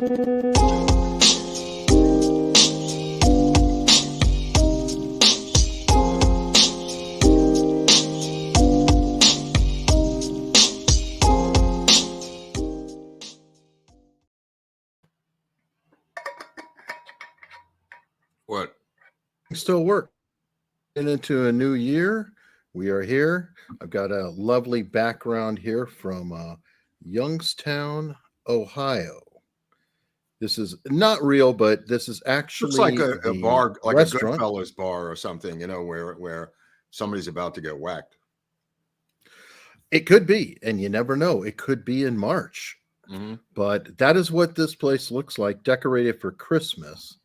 What? Still work. Into a new year. We are here. I've got a lovely background here from Youngstown, Ohio. This is not real, but this is actually looks like a bar, like restaurant. a Goodfellas bar or something, you know, where somebody's about to get whacked. It could be, and you never know. It could be in March. Mm-hmm. But that is what this place looks like, decorated for Christmas,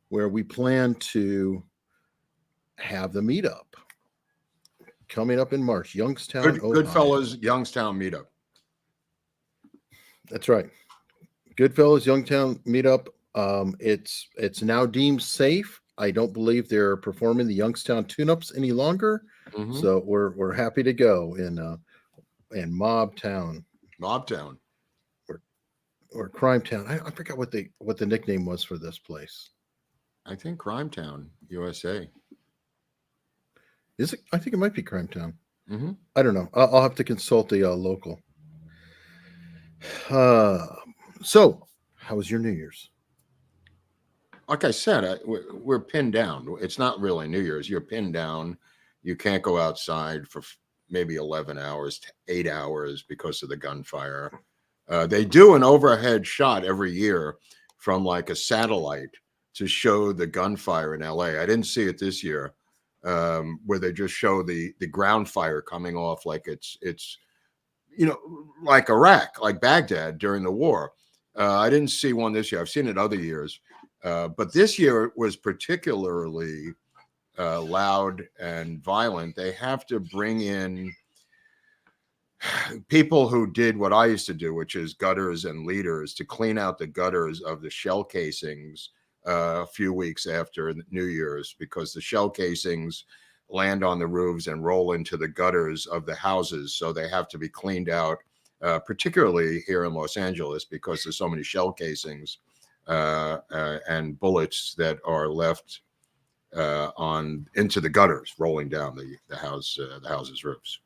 where we plan to have the meetup coming up in March. Youngstown, Ohio. Goodfellas Youngstown meetup. That's right. Goodfellas Youngstown meetup. It's now deemed safe. I don't believe they're performing the Youngstown tune-ups any longer. Mm-hmm. So we're happy to go in Mob Town. Mob Town. Or Crime Town. I forgot what the nickname was for this place. I think Crime Town, USA. Is it? I think it might be Crime Town. Mm-hmm. I don't know. I'll have to consult the local. So, how was your New Year's? Like I said, we're pinned down. It's not really New Year's. You're pinned down. You can't go outside for maybe 11 hours to 8 hours because of the gunfire. They do an overhead shot every year from like a satellite to show the gunfire in LA. I didn't see it this year, where they just show the ground fire coming off like it's like Iraq, like Baghdad during the war. I didn't see one this year. I've seen it other years, but this year it was particularly loud and violent. They have to bring in people who did what I used to do, which is gutters and leaders, to clean out the gutters of the shell casings a few weeks after New Year's, because the shell casings land on the roofs and roll into the gutters of the houses. So they have to be cleaned out, particularly here in Los Angeles, because there's so many shell casings and bullets that are left into the gutters, rolling down the house's roofs.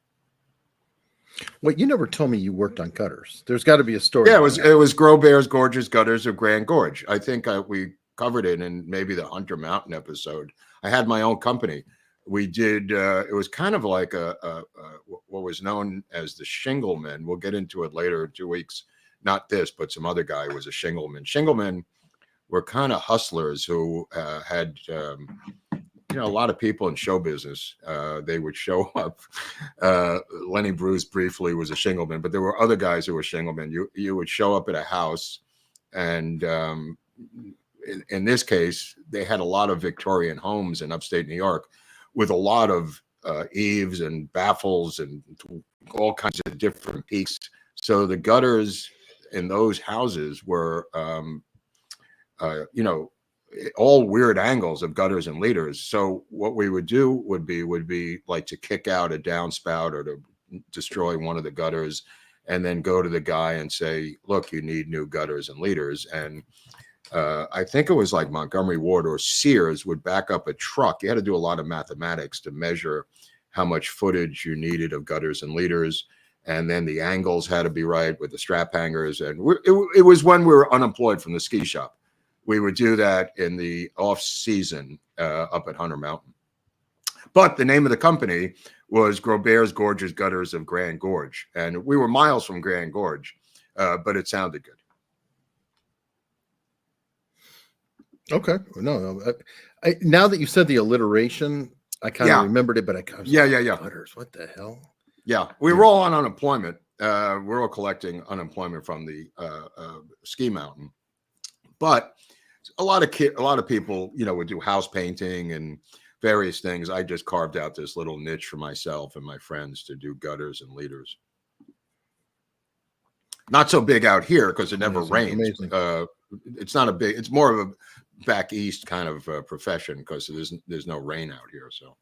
Well, you never told me you worked on gutters. There's got to be a story. Yeah, it was Grobear's Gorgeous Gutters of Grand Gorge. I think we covered it in maybe the Hunter Mountain episode. I had my own company. We did. It was kind of like what was known as the Shinglemen. We'll get into it later in 2 weeks. Not this, but some other guy was a Shingleman. Shinglemen were kind of hustlers who had. A lot of people in show business, they would show up. Lenny Bruce briefly was a Shingleman, but there were other guys who were Shinglemen. You would show up at a house, and in this case, they had a lot of Victorian homes in upstate New York with a lot of eaves and baffles and all kinds of different peaks. So the gutters in those houses were, all weird angles of gutters and leaders. So what we would do would be like to kick out a downspout or to destroy one of the gutters, and then go to the guy and say, look, you need new gutters and leaders. And I think it was like Montgomery Ward or Sears would back up a truck. You had to do a lot of mathematics to measure how much footage you needed of gutters and leaders. And then the angles had to be right with the strap hangers. And it was when we were unemployed from the ski shop. We would do that in the off season up at Hunter Mountain. But the name of the company was Grobear's Gorgeous Gutters of Grand Gorge. And we were miles from Grand Gorge, but it sounded good. Okay. No. Now that you said the alliteration, I kind of remembered it, but I was like, gutters, what the hell? Yeah. We were all on unemployment. We're all collecting unemployment from the ski mountain. But a lot of people, would do house painting and various things. I just carved out this little niche for myself and my friends to do gutters and leaders. Not so big out here because it never rains. It's not a big. It's more of a back east kind of profession because there's no rain out here. So,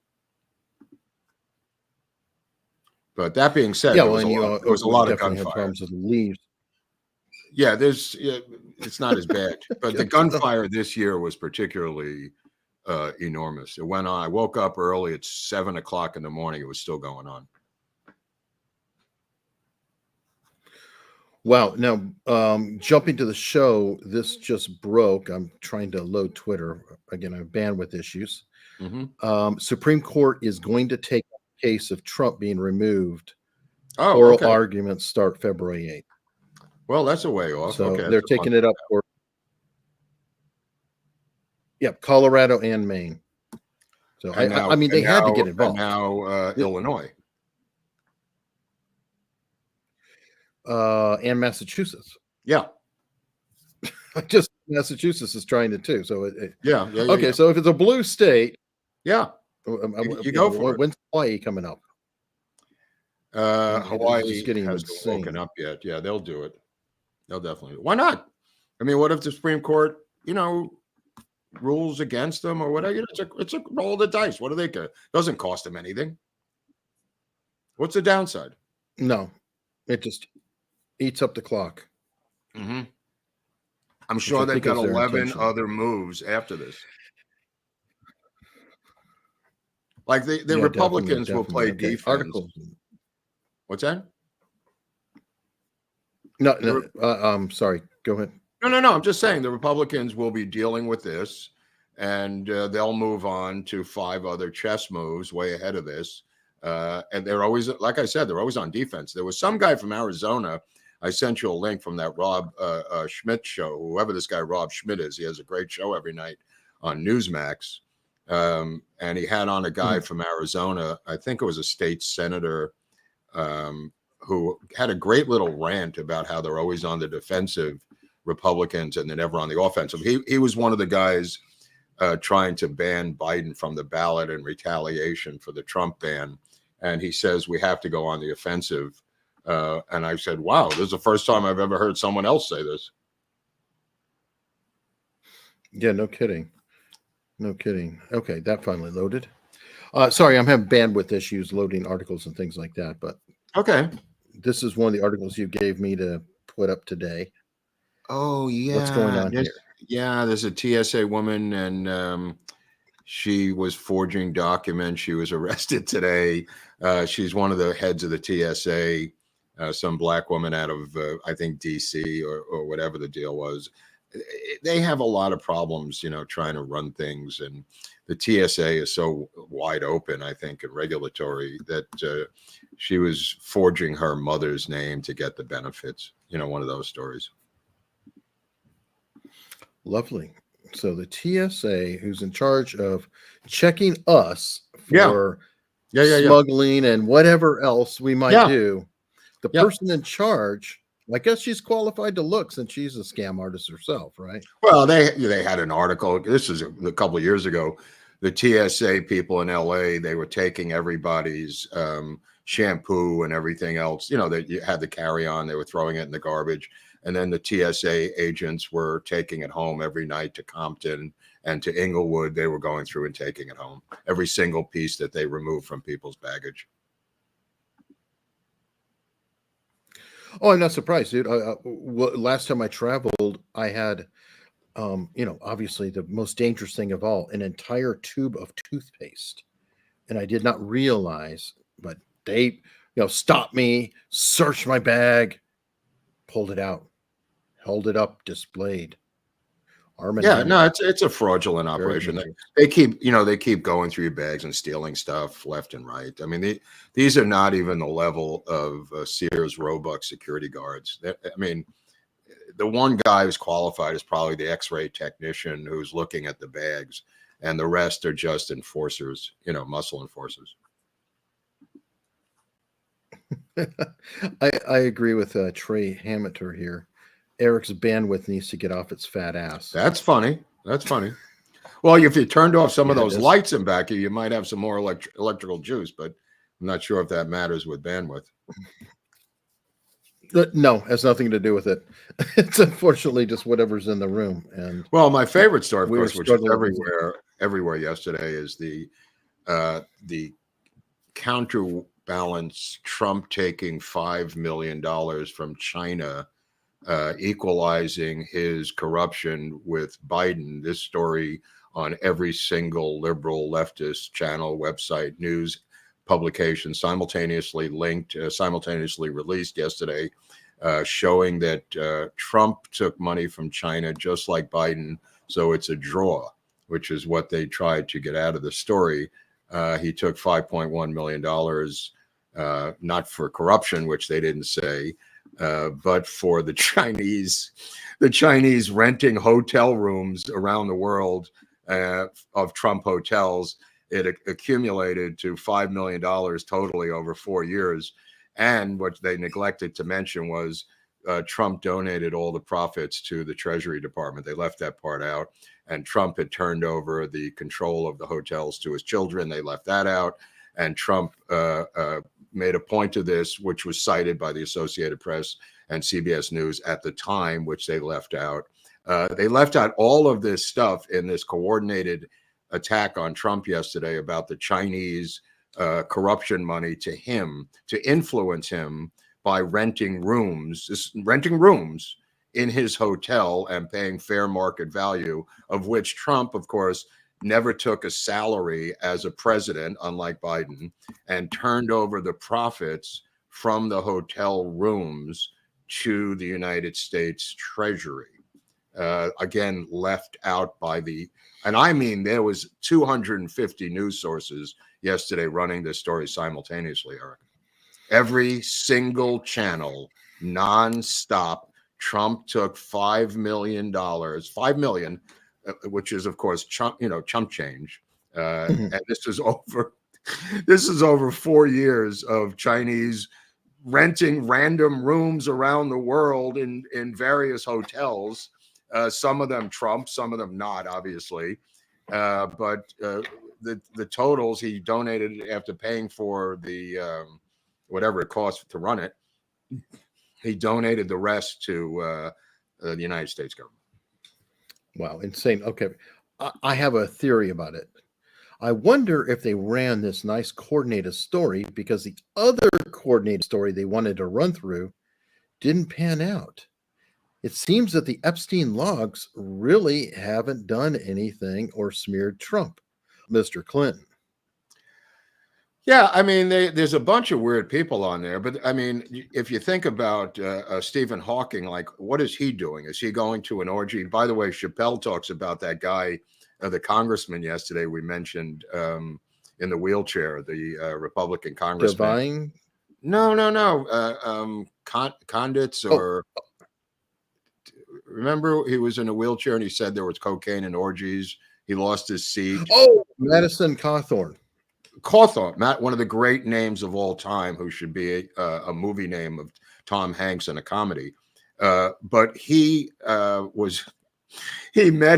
but that being said, there was a lot of gunfire. Problems with leaves. Yeah, it's not as bad. But the gunfire this year was particularly enormous. It went on. I woke up early at 7 o'clock in the morning. It was still going on. Wow. Now, jumping to the show, this just broke. I'm trying to load Twitter. Again, I have bandwidth issues. Supreme Court is going to take a case of Trump being removed. Oral arguments start February 8th. Well, that's a way off. So they're taking it up for Colorado and Maine. So I mean, they had to get involved. Now Illinois. And Massachusetts. Yeah. Just Massachusetts is trying to too. So yeah. Okay, so if it's a blue state, you go for it. When's Hawaii coming up? Hawaii just hasn't woken up yet. Yeah, they'll do it. They'll definitely. Why not? I mean, what if the Supreme Court, rules against them or whatever? It's a roll of the dice. What do they care? It doesn't cost them anything. What's the downside? No, it just eats up the clock. I'm sure they've got 11 other moves after this. Like the Republicans will play defense. What's that? No, I'm sorry. Go ahead. No. I'm just saying the Republicans will be dealing with this, and they'll move on to 5 other chess moves way ahead of this. And they're always, like I said, they're always on defense. There was some guy from Arizona. I sent you a link from that Rob Schmidt show. Whoever this guy Rob Schmidt is, he has a great show every night on Newsmax. And he had on a guy from Arizona. I think it was a state senator who had a great little rant about how they're always on the defensive, Republicans, and they're never on the offensive. He was one of the guys trying to ban Biden from the ballot in retaliation for the Trump ban. And he says we have to go on the offensive. And I said, wow, this is the first time I've ever heard someone else say this. Yeah, no kidding. No kidding. Okay, that finally loaded. Sorry, I'm having bandwidth issues loading articles and things like that. But okay, this is one of the articles you gave me to put up today. Oh, yeah. What's going on here? Yeah, there's a TSA woman, and she was forging documents. She was arrested today. She's one of the heads of the TSA. Some black woman out of, I think, DC or whatever the deal was. They have a lot of problems, trying to run things. And the TSA is so wide open, I think, and regulatory that she was forging her mother's name to get the benefits. One of those stories. Lovely. So the TSA, who's in charge of checking us for smuggling and whatever else we might do. The person in charge, I guess she's qualified to look since she's a scam artist herself, right? Well, they had an article. This is a couple of years ago. The TSA people in LA, they were taking everybody's shampoo and everything else, that you had to carry on. They were throwing it in the garbage. And then the TSA agents were taking it home every night to Compton and to Inglewood. They were going through and taking it home. Every single piece that they removed from people's baggage. Oh, I'm not surprised, dude. Last time I traveled, I had, obviously the most dangerous thing of all, an entire tube of toothpaste. And I did not realize, but they, stopped me, searched my bag, pulled it out, held it up, displayed. It's a fraudulent operation. They keep going through your bags and stealing stuff left and right. I mean, these are not even the level of Sears Roebuck security guards. I mean, the one guy who's qualified is probably the X-ray technician who's looking at the bags, and the rest are just enforcers, muscle enforcers. I agree with Trey Hammiter here. Eric's bandwidth needs to get off its fat ass. That's funny. Well, if you turned off some of those lights in back of you, might have some more electrical juice, but I'm not sure if that matters with bandwidth. No, has nothing to do with it. It's unfortunately just whatever's in the room. And well, my favorite story, of course, which is everywhere yesterday, is the counterbalance Trump taking $5 million from China equalizing his corruption with Biden. This story on every single liberal leftist channel, website, news publication, simultaneously linked, simultaneously released yesterday, showing that Trump took money from China just like Biden. So it's a draw, which is what they tried to get out of the story. He took $5.1 million, not for corruption, which they didn't say, but for the Chinese renting hotel rooms around the world of Trump hotels. It accumulated to $5 million totally over 4 years. And what they neglected to mention was Trump donated all the profits to the Treasury Department. They left that part out. And Trump had turned over the control of the hotels to his children. They left that out. And Trump made a point of this, which was cited by the Associated Press and CBS News at the time, which they left out. They left out all of this stuff in this coordinated attack on Trump yesterday about the Chinese corruption money to him to influence him by renting rooms in his hotel and paying fair market value, of which Trump, of course, never took a salary as a president, unlike Biden, and turned over the profits from the hotel rooms to the United States Treasury. Again, left out by and I mean, there was 250 news sources yesterday running this story simultaneously, Eric. Every single channel, nonstop. Trump took $5 million, which is, of course, chump change. And this is over 4 years of Chinese renting random rooms around the world in various hotels. Some of them Trump, some of them not, obviously. But the totals he donated after paying for the whatever it costs to run it, he donated the rest to the United States government. Wow, insane. Okay, I have a theory about it. I wonder if they ran this nice coordinated story because the other coordinated story they wanted to run through didn't pan out. It seems that the Epstein logs really haven't done anything or smeared Trump, Mr. Clinton. Yeah, I mean, there's a bunch of weird people on there, but I mean, if you think about Stephen Hawking, like, what is he doing? Is he going to an orgy? By the way, Chappelle talks about that guy, the congressman yesterday we mentioned in the wheelchair, the Republican congressman. Divine? No. Condits or. Remember, he was in a wheelchair and he said there was cocaine and orgies. He lost his seat. Oh, Madison Cawthorn. Matt, one of the great names of all time, who should be a movie name of Tom Hanks in a comedy. But he met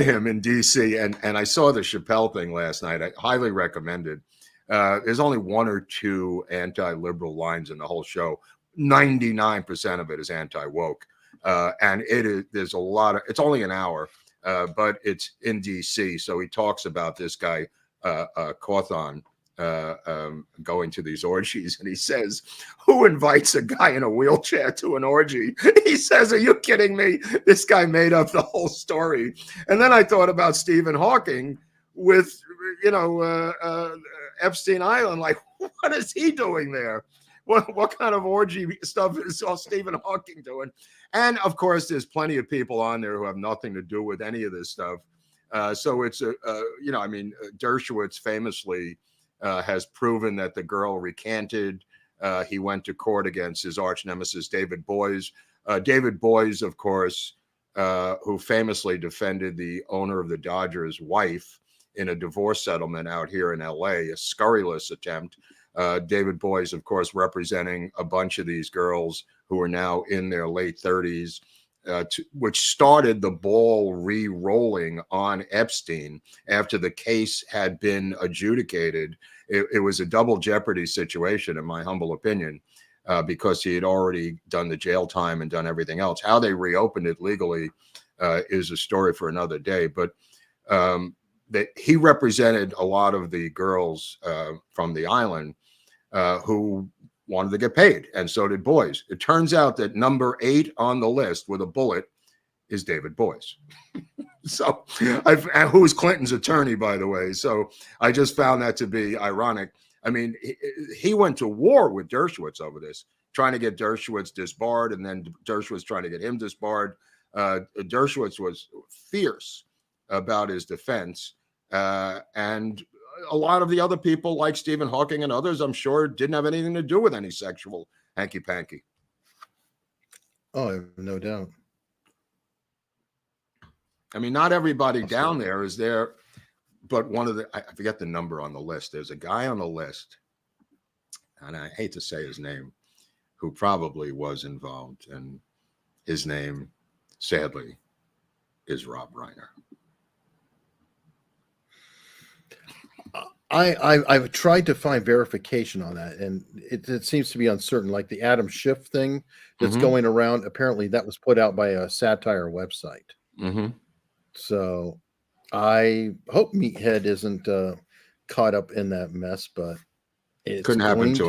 him in D.C. and I saw the Chappelle thing last night. I highly recommend it. There's only one or two anti-liberal lines in the whole show. 99% of it is anti-woke. And there's a lot of, it's only an hour, but it's in DC. So he talks about this guy, Cawthon, going to these orgies. And he says, who invites a guy in a wheelchair to an orgy? He says, are you kidding me? This guy made up the whole story. And then I thought about Stephen Hawking with, Epstein Island. Like, what is he doing there? What kind of orgy stuff is Stephen Hawking doing? And of course, there's plenty of people on there who have nothing to do with any of this stuff. So it's Dershowitz famously has proven that the girl recanted. He went to court against his arch nemesis, David Boies. David Boies, of course, who famously defended the owner of the Dodgers' wife in a divorce settlement out here in LA, a scurrilous attempt. David Boies, of course, representing a bunch of these girls who are now in their late 30s, which started the ball re-rolling on Epstein after the case had been adjudicated. It was a double jeopardy situation, in my humble opinion, because he had already done the jail time and done everything else. How they reopened it legally is a story for another day. But he represented a lot of the girls from the island who wanted to get paid, and so did Boys. It turns out that number 8 on the list with a bullet is David Boys. So, who was Clinton's attorney, by the way. So I just found that to be ironic. I mean, he went to war with Dershowitz over this, trying to get Dershowitz disbarred, and then Dershowitz trying to get him disbarred. Dershowitz was fierce about his defense, and a lot of the other people, like Stephen Hawking and others, I'm sure, didn't have anything to do with any sexual hanky-panky. Oh, I have no doubt. I mean, not everybody down there is there, but one of the, I forget the number on the list. There's a guy on the list, and I hate to say his name, who probably was involved, and his name, sadly, is Rob Reiner. I've tried to find verification on that, and it seems to be uncertain. Like the Adam Schiff thing that's going around, apparently that was put out by a satire website. So I hope Meathead isn't caught up in that mess, but it's couldn't happen to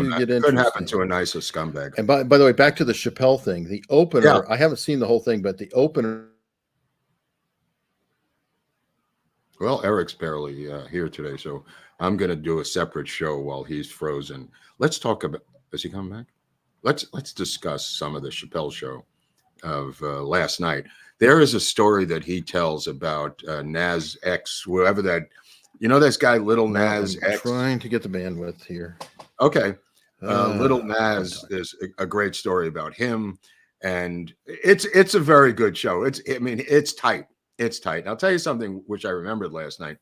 a nicer scumbag. And by the way, back to the Chappelle thing, the opener, I haven't seen the whole thing, but the opener. Well, Eric's barely here today, so I'm going to do a separate show while he's frozen. Let's talk about, is he coming back? Let's discuss some of the Chappelle show of last night. There is a story that he tells about Nas X, whoever that, you know, this guy, Little Nas X. Trying to get the bandwidth here. Okay. Little Nas, there's a great story about him, and it's a very good show. It's tight. It's tight. And I'll tell you something which I remembered last night.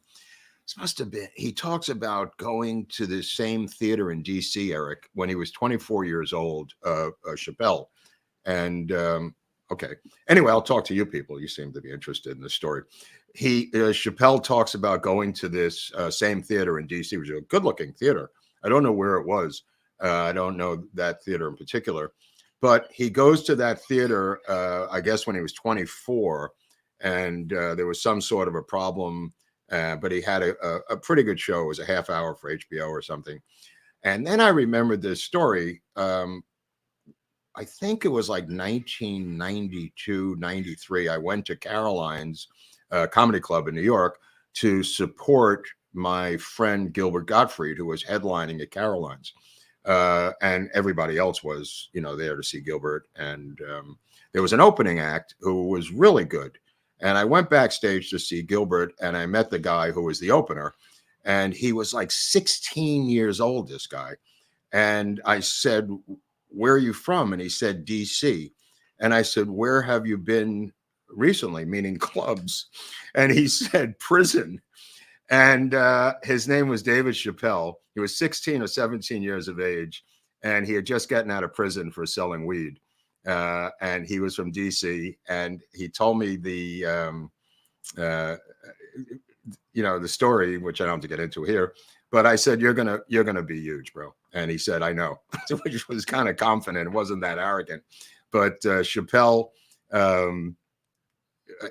This must have been, he talks about going to the same theater in DC, Eric, when he was 24 years old, Chappelle. And okay. Anyway, I'll talk to you people. You seem to be interested in the story. Chappelle talks about going to this same theater in DC, which is a good-looking theater. I don't know where it was. I don't know that theater in particular. But he goes to that theater, I guess, when he was 24, and there was some sort of a problem, but he had a pretty good show. It was a half hour for HBO or something. And then I remembered this story. I think it was like 1992, 93. I went to Caroline's Comedy Club in New York to support my friend Gilbert Gottfried, who was headlining at Caroline's. And everybody else was, there to see Gilbert. And there was an opening act who was really good. And I went backstage to see Gilbert, and I met the guy who was the opener. And he was like 16 years old, this guy. And I said, "Where are you from?" And he said, DC. And I said, "Where have you been recently?" Meaning clubs. And he said, "Prison." And his name was David Chappelle. He was 16 or 17 years of age, and he had just gotten out of prison for selling weed. And he was from DC, and he told me the story, which I don't have to get into here. But I said, "You're gonna be huge, bro." And he said, "I know," which was kind of confident. It wasn't that arrogant. But Chappelle,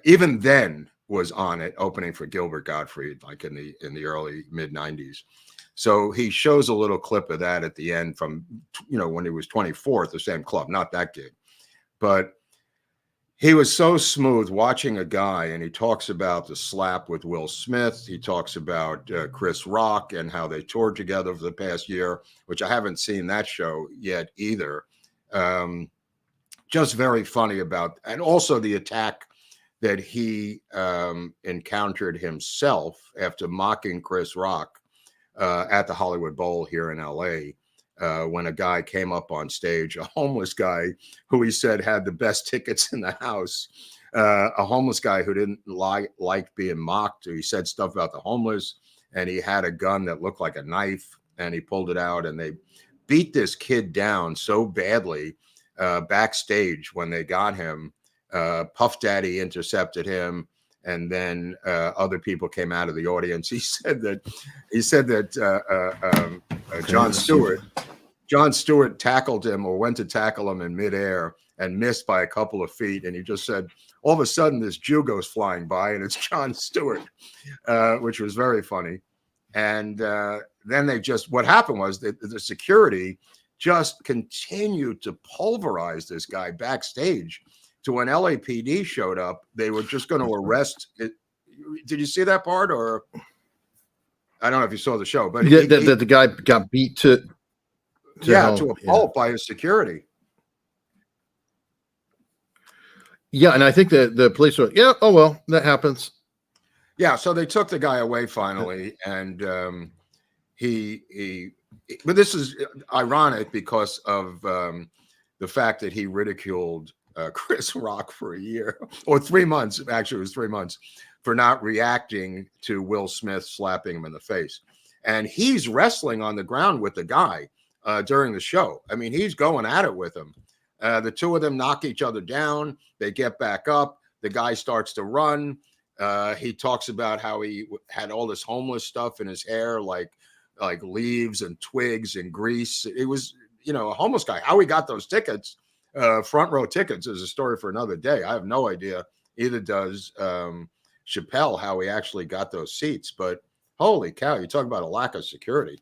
even then, was on it, opening for Gilbert Gottfried, like in the early mid 90s. So he shows a little clip of that at the end from, when he was 24 at the same club, not that gig. But he was so smooth watching a guy, and he talks about the slap with Will Smith. He talks about Chris Rock and how they toured together for the past year, which I haven't seen that show yet either. Just very funny about, and also the attack that he encountered himself after mocking Chris Rock at the Hollywood Bowl here in LA. When a guy came up on stage, a homeless guy who he said had the best tickets in the house, a homeless guy who didn't like being mocked. He said stuff about the homeless, and he had a gun that looked like a knife, and he pulled it out, and they beat this kid down so badly backstage when they got him. Puff Daddy intercepted him, and then other people came out of the audience. He said that Jon Stewart tackled him, or went to tackle him in midair and missed by a couple of feet. And he just said, all of a sudden this Jew goes flying by, and it's Jon Stewart, which was very funny. And then what happened was that the security just continued to pulverize this guy backstage. To when LAPD showed up, they were just going to arrest it. Did you see that part? Or I don't know if you saw the show, but the guy got beat to a pulp by his security. Yeah, and I think the police were, oh well, that happens. Yeah, so they took the guy away finally, and but this is ironic because of the fact that he ridiculed Chris Rock for a year or 3 months. Actually, it was 3 months for not reacting to Will Smith slapping him in the face. And he's wrestling on the ground with the guy during the show. I mean, he's going at it with him. The two of them knock each other down. They get back up. The guy starts to run. He talks about how he had all this homeless stuff in his hair, like leaves and twigs and grease. It was, a homeless guy. How he got those tickets, front row tickets, is a story for another day. I have no idea. Either does Chappelle, how he actually got those seats. But holy cow, you talk about a lack of security.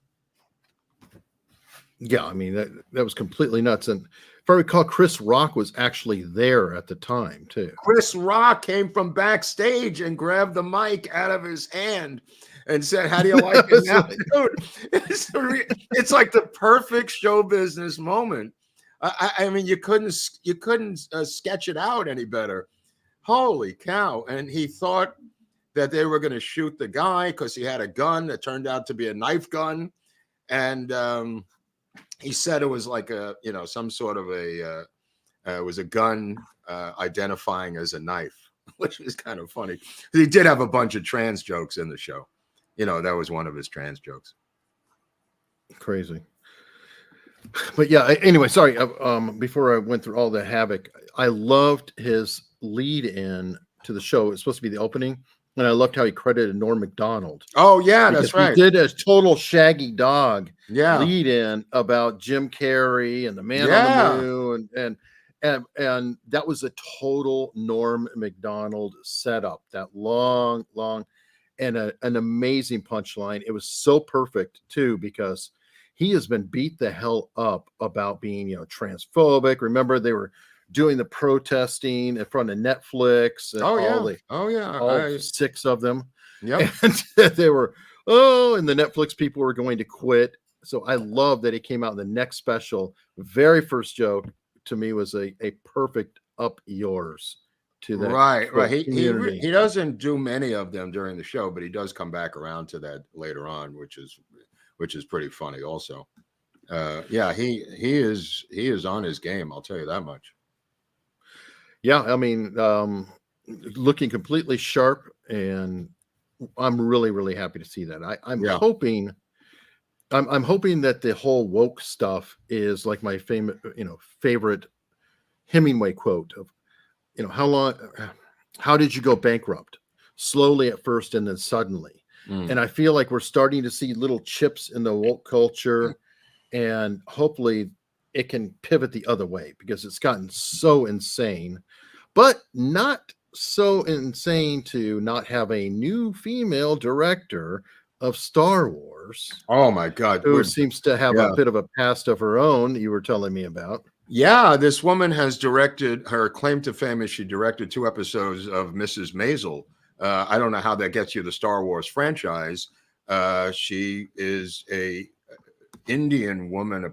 Yeah, I mean, that was completely nuts. And if I recall, Chris Rock was actually there at the time, too. Chris Rock came from backstage and grabbed the mic out of his hand and said, "How do you like it now?" Dude, it's like the perfect show business moment. I mean, you couldn't sketch it out any better. Holy cow. And he thought that they were going to shoot the guy because he had a gun that turned out to be a knife gun. And he said it was like some sort of it was a gun identifying as a knife, which is kind of funny. He did have a bunch of trans jokes in the show. That was one of his trans jokes. Crazy. But yeah, anyway, sorry. Before I went through all the havoc, I loved his lead in to the show. It's supposed to be the opening. And I loved how he credited Norm Macdonald. Oh, yeah, that's right. He did a total Shaggy Dog lead in about Jim Carrey and the Man on the Moon. And that was a total Norm Macdonald setup. That long, and an amazing punchline. It was so perfect, too, because he has been beat the hell up about being, transphobic. Remember, they were doing the protesting in front of Netflix. And all 6 of them. Yeah. And they were, and the Netflix people were going to quit. So I love that he came out in the next special. Very first joke to me was a perfect up yours to that. Right. He doesn't do many of them during the show, but he does come back around to that later on, which is pretty funny also. He is on his game, I'll tell you that much. Yeah, I mean, looking completely sharp, and I'm really, really happy to see that. I'm hoping that the whole woke stuff is like my favorite Hemingway quote of, how did you go bankrupt? Slowly at first and then suddenly. And I feel like we're starting to see little chips in the woke culture, and hopefully it can pivot the other way, because it's gotten so insane, but not so insane to not have a new female director of Star Wars. Oh my God. Who seems to have a bit of a past of her own, you were telling me about. Yeah, this woman has directed, her claim to fame is she directed 2 episodes of Mrs. Maisel. I don't know how that gets you the Star Wars franchise. She is a Indian woman, I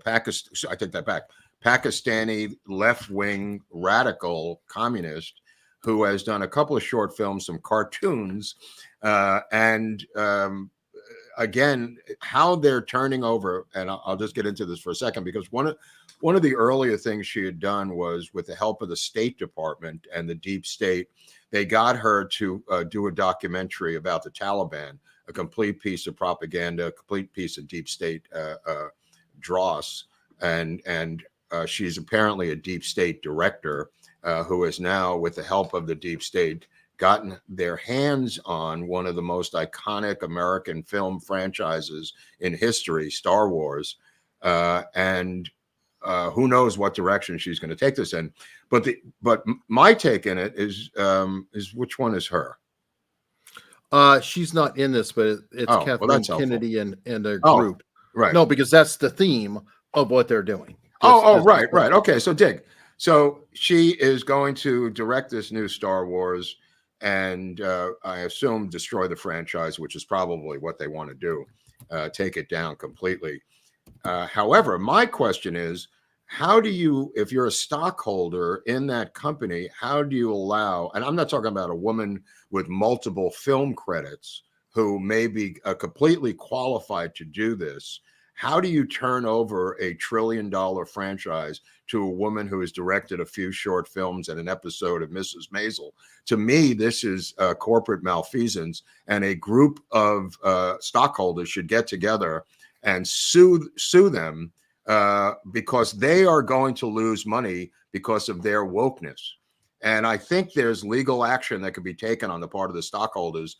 take that back, Pakistani left-wing radical communist who has done a couple of short films, some cartoons, and again, how they're turning over. And I'll just get into this for a second, because one of the earlier things she had done was, with the help of the State Department and the deep state, they got her to do a documentary about the Taliban, a complete piece of propaganda, a complete piece of deep state dross. And she's apparently a deep state director who has now, with the help of the deep state, gotten their hands on one of the most iconic American film franchises in history, Star Wars. And who knows what direction she's going to take this in. But my take in it is which one is her? She's not in this, but it's Kathleen Kennedy and a Oh, group. right. No, because that's the theme of what they're doing. Right. Okay, so dig. So she is going to direct this new Star Wars, and I assume destroy the franchise, which is probably what they want to do, take it down completely. However, my question is, how do you, if you're a stockholder in that company, how do you allow, and I'm not talking about a woman with multiple film credits who may be completely qualified to do this. How do you turn over $1 trillion franchise to a woman who has directed a few short films and an episode of Mrs. Maisel? To me, this is corporate malfeasance, and a group of stockholders should get together and sue them because they are going to lose money because of their wokeness. And I think there's legal action that could be taken on the part of the stockholders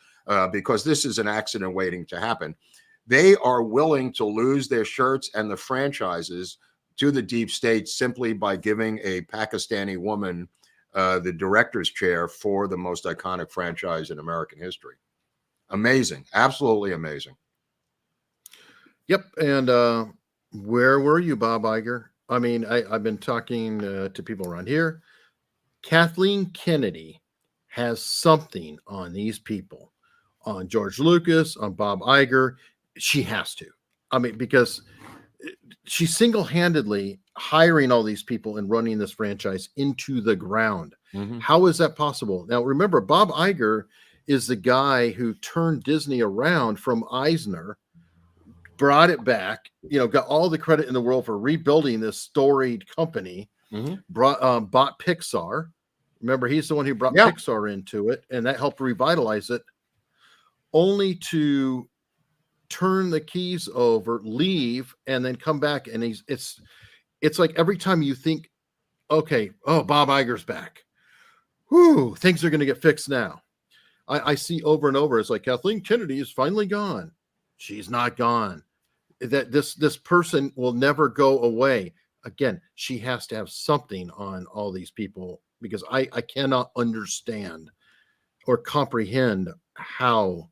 because this is an accident waiting to happen. They are willing to lose their shirts and the franchises to the deep state simply by giving a Pakistani woman the director's chair for the most iconic franchise in American history. Amazing. Absolutely amazing. Yep. And where were you, Bob Iger? I mean, I've been talking to people around here. Kathleen Kennedy has something on these people, on George Lucas, on Bob Iger. She has to. I mean, because she's single-handedly hiring all these people and running this franchise into the ground. Mm-hmm. How is that possible? Now, remember, Bob Iger is the guy who turned Disney around from Eisner, brought it back, got all the credit in the world for rebuilding this storied company, bought Pixar. Remember, he's the one who brought Pixar into it, and that helped revitalize it, only to turn the keys over, leave, and then come back. And it's like every time you think, okay, Bob Iger's back. Whew, things are going to get fixed now. I see over and over, it's like Kathleen Kennedy is finally gone. She's not gone. That this person will never go away. Again, she has to have something on all these people, because I cannot understand or comprehend how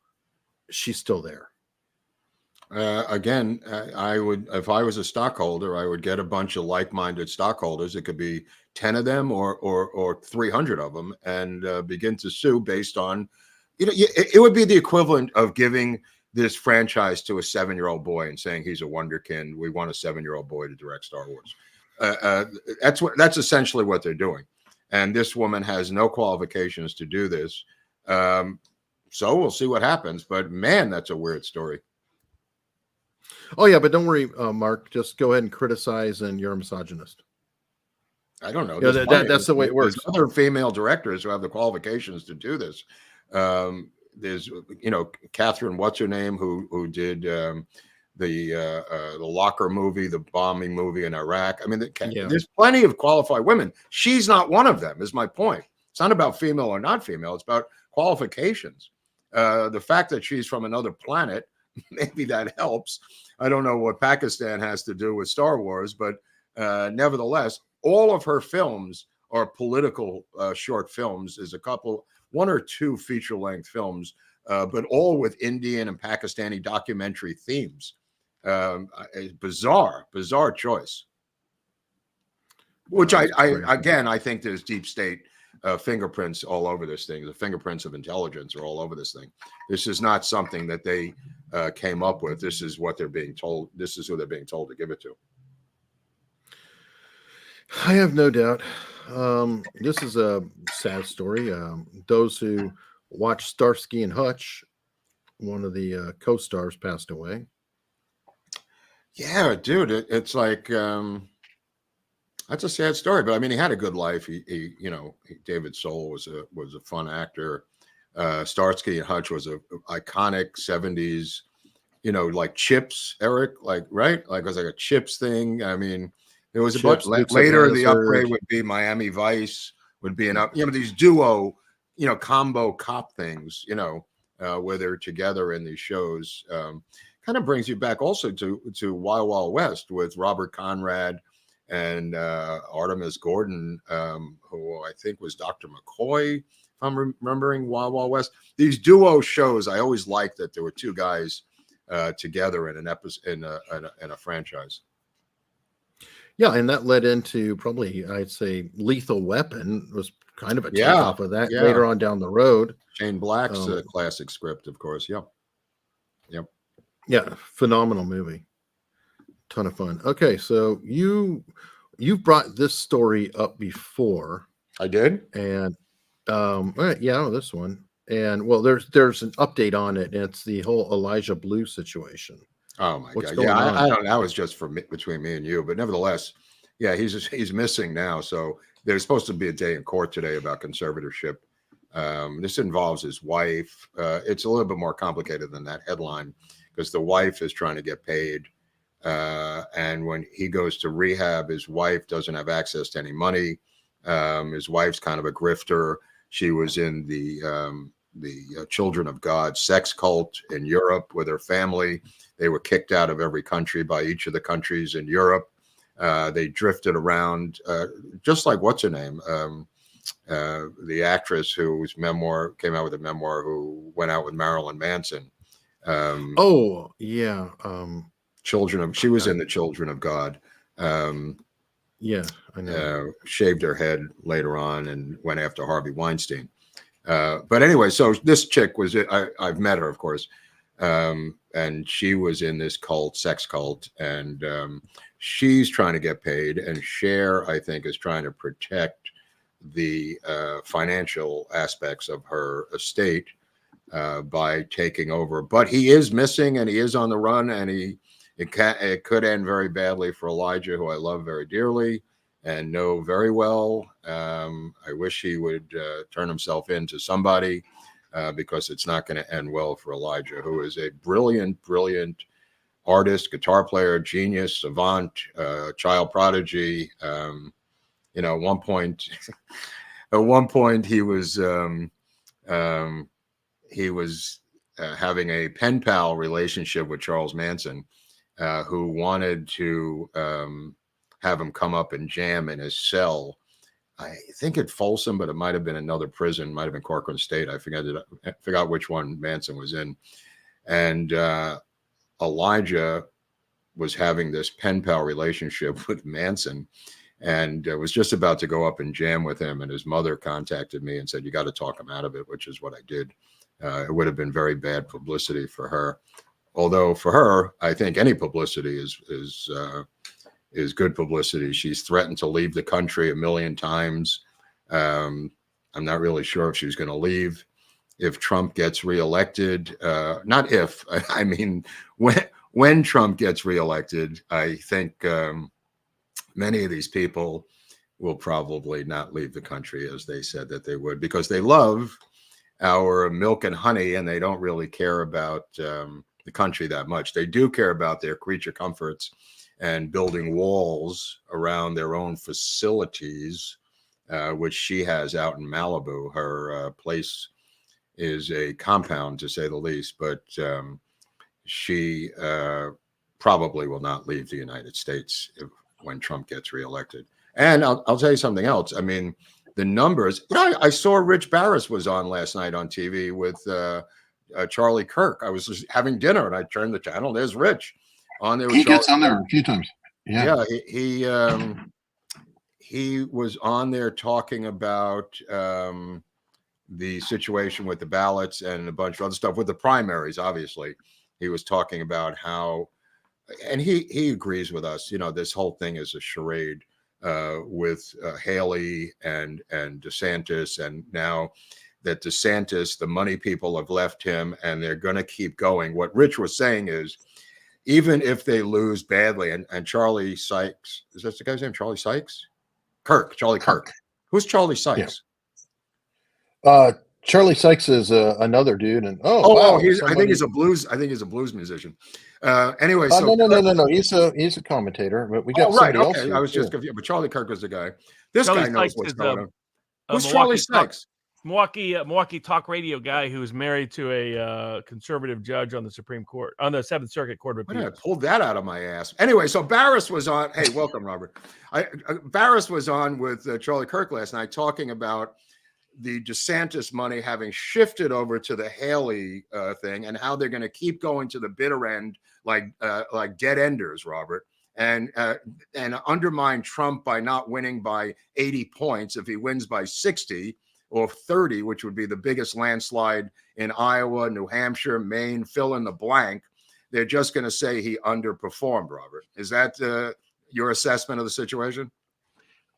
she's still there. Again, I would, if I was a stockholder, I would get a bunch of like-minded stockholders. It could be 10 of them or 300 of them, and begin to sue based on, it would be the equivalent of giving this franchise to a 7-year-old boy and saying he's a wonderkind. We want a 7-year-old boy to direct Star Wars. That's essentially what they're doing. And this woman has no qualifications to do this. So we'll see what happens. But man, that's a weird story. Oh yeah, but don't worry, Mark. Just go ahead and criticize, and you're a misogynist. I don't know. That's the way it works. There's other female directors who have the qualifications to do this. There's, Catherine, what's her name, who did the Locker movie, the bombing movie in Iraq. I mean, there's plenty of qualified women. She's not one of them, is my point. It's not about female or not female. It's about qualifications. The fact that she's from another planet, maybe that helps. I don't know what Pakistan has to do with Star Wars, but nevertheless, all of her films are political short films. There's one or two feature-length films, but all with Indian and Pakistani documentary themes. Bizarre choice. Which I think there's deep state fingerprints all over this thing. The fingerprints of intelligence are all over this thing. This is not something that they came up with. This is what they're being told. This is who they're being told to give it to. I have no doubt. This is a sad story. Those who watch Starsky and Hutch, one of the co-stars, passed away. Yeah, dude, it's like that's a sad story. But I mean, he had a good life. David Soul was a fun actor. Starsky and Hutch was a iconic 70s, like Chips, Eric, right? Like it was like a Chips thing. I mean, there was a bunch later. The upgrade would be Miami Vice, would be these duo, combo cop things, where they're together in these shows. Kind of brings you back also to Wild Wild West with Robert Conrad and Artemis Gordon, who I think was Dr. McCoy, if I'm remembering Wild Wild West. These duo shows, I always liked that there were two guys together in an episode in a franchise. Yeah, and that led into probably, I'd say, Lethal Weapon was kind of a Yeah, takeoff of that yeah. later on down the road. Shane Black's Um, classic script, of course. Yep, yep. yeah, phenomenal movie. Ton of fun. Okay, so you've brought this story up before, I did. and yeah, this one. And well, there's an update on it, and it's the whole Elijah Blue situation. Oh my What's God! Yeah, going I on? don't. That was just between me and you, but nevertheless, yeah, he's missing now. So there's supposed to be a day in court today about conservatorship. This involves his wife. It's a little bit more complicated than that headline because the wife is trying to get paid, and when he goes to rehab, his wife doesn't have access to any money. His wife's kind of a grifter. She was in the Children of God sex cult in Europe with her family. They were kicked out of every country by each of the countries in Europe. They drifted around, just like what's her name, the actress whose memoir came out with a memoir, who went out with Marilyn Manson. Oh yeah, She was God, in the Children of God. yeah, I know. Shaved her head later on and went after Harvey Weinstein. But anyway, so this chick was, I've met her, of course. And she was in this sex cult, and she's trying to get paid. And Cher, I think, is trying to protect the financial aspects of her estate by taking over. But he is missing, and he is on the run, and it could end very badly for Elijah, who I love very dearly and know very well. I wish he would turn himself in to somebody because it's not going to end well for Elijah, who is a brilliant, brilliant artist, guitar player, genius, savant, child prodigy. At one point, he was having a pen pal relationship with Charles Manson, who wanted to have him come up and jam in his cell. I think at Folsom, but it might have been another prison, might have been Corcoran State. I forgot which one Manson was in. And Elijah was having this pen pal relationship with Manson, and was just about to go up and jam with him. And his mother contacted me and said, "You got to talk him out of it," which is what I did. It would have been very bad publicity for her. Although for her, I think any publicity is good publicity. She's threatened to leave the country a million times. I'm not really sure if she's going to leave if Trump gets reelected. Not if, I mean, when Trump gets reelected, I think many of these people will probably not leave the country as they said that they would, because they love our milk and honey and they don't really care about the country that much. They do care about their creature comforts and building walls around their own facilities, which she has out in Malibu. Her place is a compound, to say the least, but she probably will not leave the United States when Trump gets reelected. And I'll tell you something else. I mean, the numbers. I saw Rich Barris was on last night on TV with Charlie Kirk. I was just having dinner and I turned the channel. There's Rich on there. He gets on there a few times. Yeah, he was on there talking about the situation with the ballots and a bunch of other stuff with the primaries. Obviously, he was talking about how, and he agrees with us. This whole thing is a charade with Haley and DeSantis, and now that DeSantis, the money people have left him, and they're going to keep going. What Rich was saying is, even if they lose badly, and Charlie Sykes, is that the guy's name? Charlie Sykes? Charlie Kirk. Who's Charlie Sykes? Yeah. Charlie Sykes is another dude, and wow, I think he's a blues musician. Anyway, so no, he's a commentator, but we got somebody else. I was just confused, but Charlie Kirk was the guy. This guy knows what's going on. Who's Milwaukee Charlie Sykes? Milwaukee talk radio guy who's married to a conservative judge on the Supreme Court, on the Seventh Circuit Court of Appeals. I pulled that out of my ass. Anyway, so Barris was on. Hey, welcome, Robert. Barris was on with Charlie Kirk last night talking about the DeSantis money having shifted over to the Haley thing, and how they're going to keep going to the bitter end like dead enders, Robert. and undermine Trump by not winning by 80 points. If he wins by 60 or 30, which would be the biggest landslide in Iowa, New Hampshire, Maine, fill in the blank, they're just going to say he underperformed, Robert. Is that your assessment of the situation?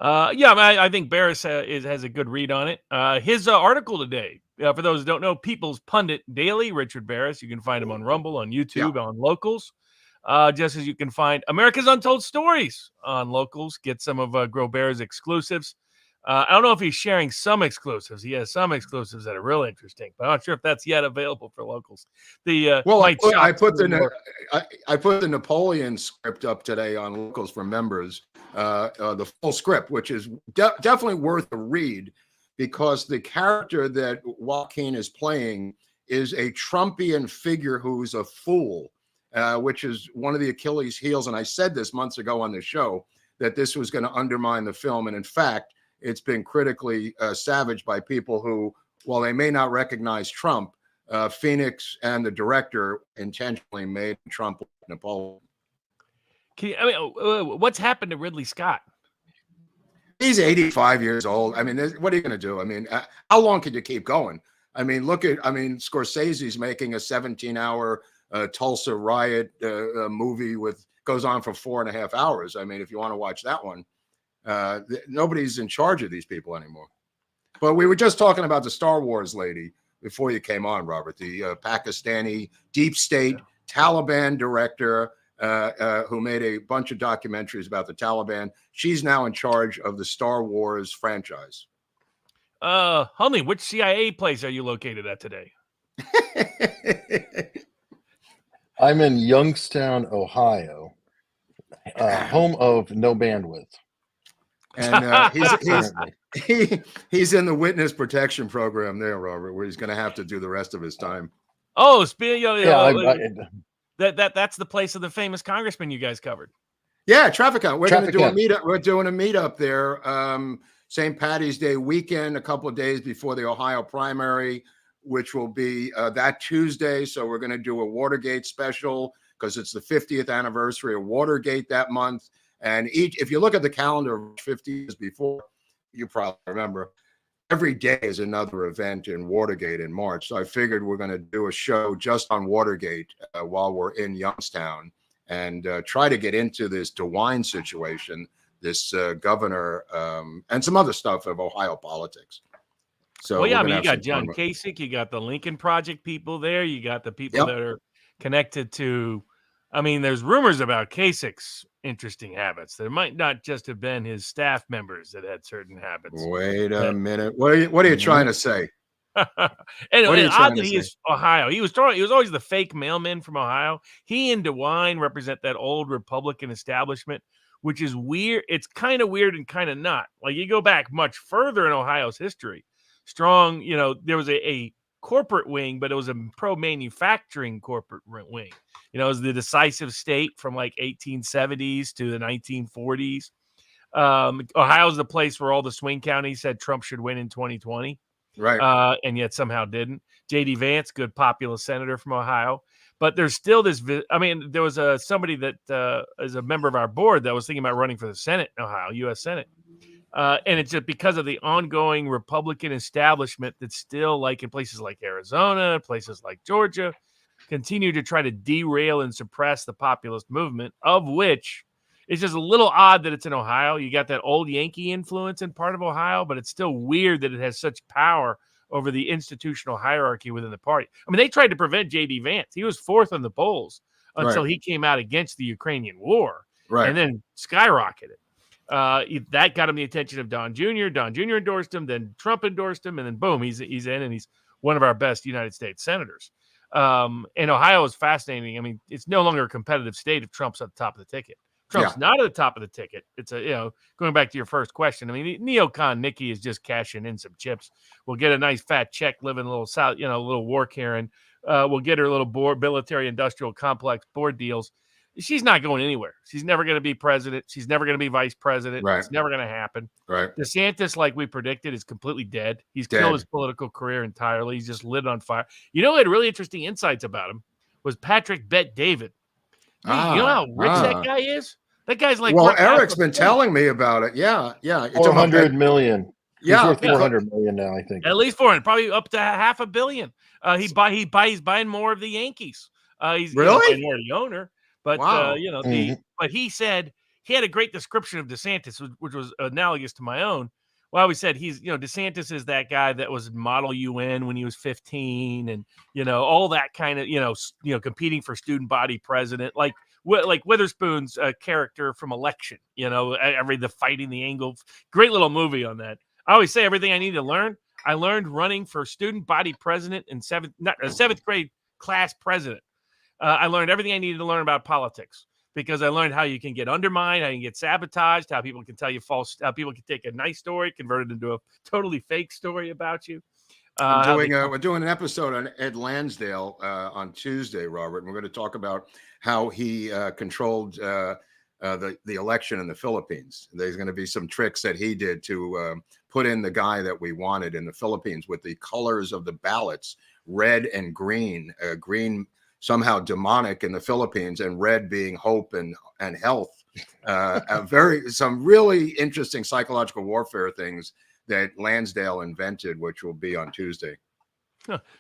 Yeah, I think Barris has a good read on it. His article today, for those who don't know, People's Pundit Daily, Richard Barris. You can find him on Rumble, on YouTube, on Locals. Just as you can find America's Untold Stories on Locals. Get some of Grobert's exclusives. I don't know if he's sharing some exclusives. He has some exclusives that are real interesting, but I'm not sure if that's yet available for Locals. I put the Napoleon script up today on Locals for members, the full script, which is definitely worth a read, because the character that Joaquin is playing is a Trumpian figure who's a fool, which is one of the Achilles heels. And I said this months ago on the show that this was going to undermine the film, and in fact, it's been critically savaged by people who, while they may not recognize Trump, Phoenix and the director intentionally made Trump Napoleon. What's happened to Ridley Scott? He's 85 years old. I mean, what are you going to do? I mean, how long can you keep going? I mean, Scorsese's making a 17-hour Tulsa riot movie goes on for 4.5 hours. I mean, if you want to watch that one. Nobody's in charge of these people anymore. But we were just talking about the Star Wars lady before you came on, Robert, the Pakistani deep state Taliban director who made a bunch of documentaries about the Taliban. She's now in charge of the Star Wars franchise. Honey, which CIA place are you located at today? I'm in Youngstown, Ohio, home of No Bandwidth. And he's in the witness protection program there, Robert, where he's going to have to do the rest of his time. Oh, that's the place of the famous congressman you guys covered. Yeah, traffic count. We're going to do a meetup. We're doing a meetup there. St. Patty's Day weekend, a couple of days before the Ohio primary, which will be that Tuesday. So we're going to do a Watergate special because it's the 50th anniversary of Watergate that month. And if you look at the calendar 50 years before, you probably remember, every day is another event in Watergate in March. So I figured we're going to do a show just on Watergate while we're in Youngstown and try to get into this DeWine situation, this governor, and some other stuff of Ohio politics. So, well, yeah, I mean, you got John Kasich, you got the Lincoln Project people there, you got the people that are connected to. I mean, there's rumors about Kasich's interesting habits. There might not just have been his staff members that had certain habits. Wait a minute. What are you trying to say? and odd that he is Ohio. He was always the fake mailman from Ohio. He and DeWine represent that old Republican establishment, which is weird. It's kind of weird and kind of not. Like, you go back much further in Ohio's history. Strong, there was a corporate wing, but it was a pro-manufacturing corporate wing. It was the decisive state from like 1870s to the 1940s. Ohio's the place where all the swing counties said Trump should win in 2020. Right. And yet somehow didn't. J.D. Vance, good populist senator from Ohio. But there's still this, there was somebody that is a member of our board that was thinking about running for the Senate in Ohio, U.S. Senate. And it's just because of the ongoing Republican establishment that's still, like in places like Arizona, places like Georgia, continue to try to derail and suppress the populist movement, of which it's just a little odd that it's in Ohio. You got that old Yankee influence in part of Ohio, but it's still weird that it has such power over the institutional hierarchy within the party. I mean, they tried to prevent J.D. Vance. He was fourth in the polls until he came out against the Ukrainian war and then skyrocketed. That got him the attention of Don Jr. Don Jr. endorsed him, then Trump endorsed him, and then boom, he's in, and he's one of our best United States senators. And Ohio is fascinating. I mean, it's no longer a competitive state if Trump's at the top of the ticket. Trump's not at the top of the ticket. It's going back to your first question. I mean, neocon Nikki is just cashing in some chips. We'll get a nice fat check, living a little south, a little war Karen. We'll get her little military industrial complex board deals. She's not going anywhere. She's never going to be president. She's never going to be vice president. Right. It's never going to happen. Right. DeSantis, like we predicted, is completely dead. He's killed his political career entirely. He's just lit on fire. Who had really interesting insights about him was Patrick Bet David. You know how rich that guy is? That guy's like, well, Eric's been telling me about it. Yeah. You're talking about 400 million. Yeah, He's worth 400 million now, I think. At least 400, probably up to $500 million. He's buying more of the Yankees. He's really a minority owner, but wow. But he said he had a great description of DeSantis, which was analogous to my own. Well, I always said DeSantis is that guy that was Model UN when he was 15, and all that kind of competing for student body president, like Witherspoon's character from Election. The fighting the angle, great little movie on that. I always say everything I need to learn, I learned running for student body president in seventh grade class president. I learned everything I needed to learn about politics because I learned how you can get undermined, how you can get sabotaged, how people can tell you how people can take a nice story, convert it into a totally fake story about you. We're doing an episode on Ed Lansdale on Tuesday, Robert, and we're going to talk about how he controlled the election in the Philippines. There's going to be some tricks that he did to put in the guy that we wanted in the Philippines with the colors of the ballots, red and green, green somehow demonic in the Philippines and red being hope and health. Some really interesting psychological warfare things that Lansdale invented, which will be on Tuesday.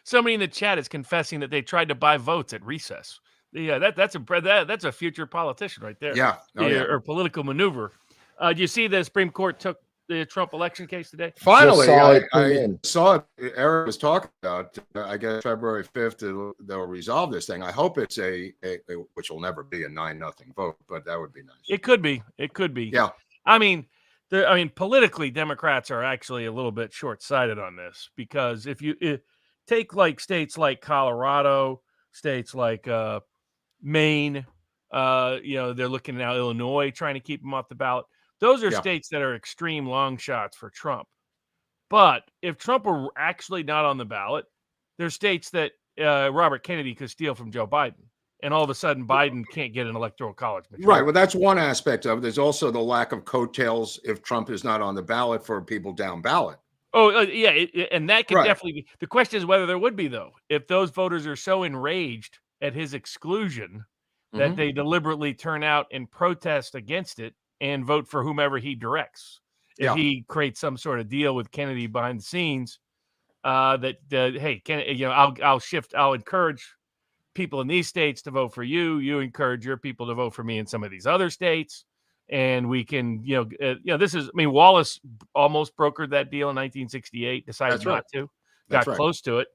Somebody in the chat is confessing that they tried to buy votes at recess. Yeah, that's a future politician right there. Yeah, or political maneuver. Do you see the Supreme Court took the Trump election case today? Finally, I saw it. Eric was talking about. I guess February 5th they'll resolve this thing. I hope it's a which will never be a 9-0 vote, but that would be nice. It could be. Yeah. I mean, politically, Democrats are actually a little bit short-sighted on this because if you take like states like Colorado, states like Maine, they're looking now Illinois, trying to keep them off the ballot. Those are states that are extreme long shots for Trump. But if Trump were actually not on the ballot, there's states that Robert Kennedy could steal from Joe Biden. And all of a sudden, Biden can't get an electoral college majority. Right. Well, that's one aspect of it. There's also the lack of coattails if Trump is not on the ballot for people down ballot. Oh, yeah. And that could definitely be. The question is whether there would be, though, if those voters are so enraged at his exclusion that they deliberately turn out and protest against it and vote for whomever he directs. If he creates some sort of deal with Kennedy behind the scenes, hey, Kennedy, I'll encourage people in these states to vote for you. You encourage your people to vote for me in some of these other states. And we can, Wallace almost brokered that deal in 1968, decided not to, got close to it.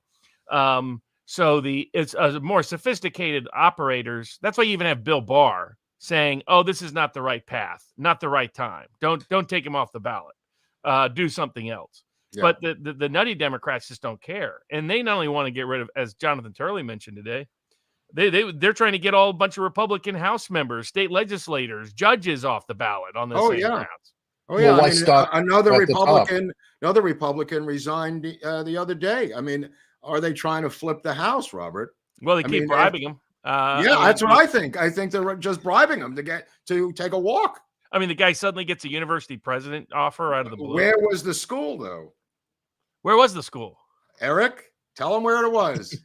So it's more sophisticated operators. That's why you even have Bill Barr saying, "Oh, this is not the right path, not the right time. Don't take him off the ballot. Do something else." Yeah. But the nutty Democrats just don't care, and they not only want to get rid of, as Jonathan Turley mentioned today, they're trying to get a bunch of Republican House members, state legislators, judges off the ballot on the same grounds. Oh yeah, well, another Republican resigned the other day. I mean, are they trying to flip the House, Robert? Well, they keep bribing him. That's what I think. I think they're just bribing him to take a walk. I mean, the guy suddenly gets a university president offer out of the blue. Where was the school, though? Where was the school? Eric, tell him where it was.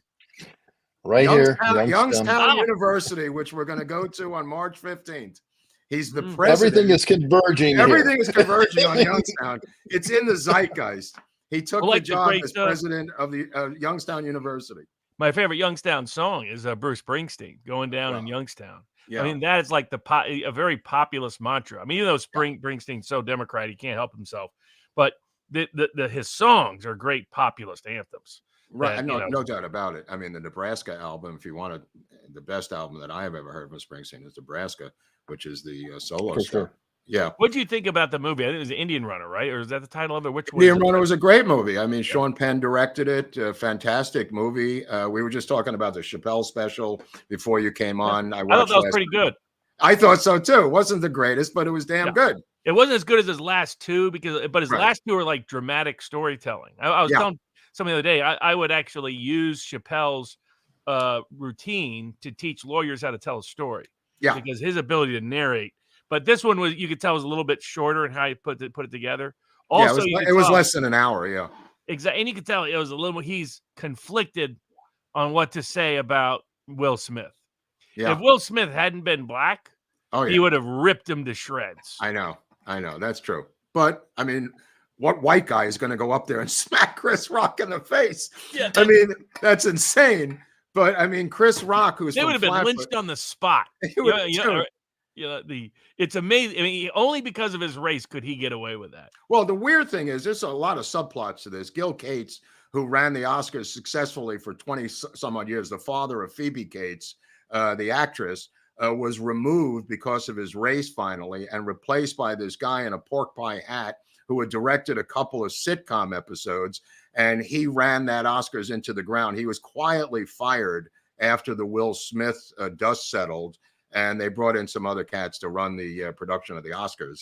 Right here, Youngstown University, which we're going to go to on March 15th. He's the president. Everything is converging. Everything is converging on Youngstown. It's in the zeitgeist. He took the job as president of the Youngstown University. My favorite Youngstown song is Bruce Springsteen, Going Down in Youngstown. Yeah. I mean, that is like a very populist mantra. I mean, even though Springsteen's so Democrat, he can't help himself. But his songs are great populist anthems. Right, no doubt about it. I mean, the Nebraska album, if you want the best album that I have ever heard from Springsteen is Nebraska, which is the solo stuff. Sure. Yeah. What do you think about the movie? I think it was The Indian Runner, right? Or is that the title of it? Which one? Indian Runner was a great movie. I mean, Sean Penn directed it. Fantastic movie. We were just talking about the Chappelle special before you came on. I thought that was pretty good. I thought so too. It wasn't the greatest, but it was damn good. It wasn't as good as his last two, but his last two are like dramatic storytelling. I was telling somebody the other day, I would actually use Chappelle's routine to teach lawyers how to tell a story. Yeah. Because his ability to narrate. But this one was, you could tell, was a little bit shorter in how he put it together. Also, it was less than an hour. Yeah. Exactly. And you could tell it was a little, he's conflicted on what to say about Will Smith. Yeah. If Will Smith hadn't been black, Oh he yeah. would have ripped him to shreds. I know. That's true. But I mean, what white guy is going to go up there and smack Chris Rock in the face? Yeah, I mean, that's insane. But I mean, Chris Rock, who's they from would have been Flatbush, lynched on the spot. he would have too. It's amazing. I mean, only because of his race could he get away with that. Well, the weird thing is there's a lot of subplots to this. Gil Cates, who ran the Oscars successfully for 20 some odd years, the father of Phoebe Cates, the actress, was removed because of his race finally and replaced by this guy in a pork pie hat who had directed a couple of sitcom episodes. And he ran that Oscars into the ground. He was quietly fired after the Will Smith dust settled. And they brought in some other cats to run the production of the Oscars.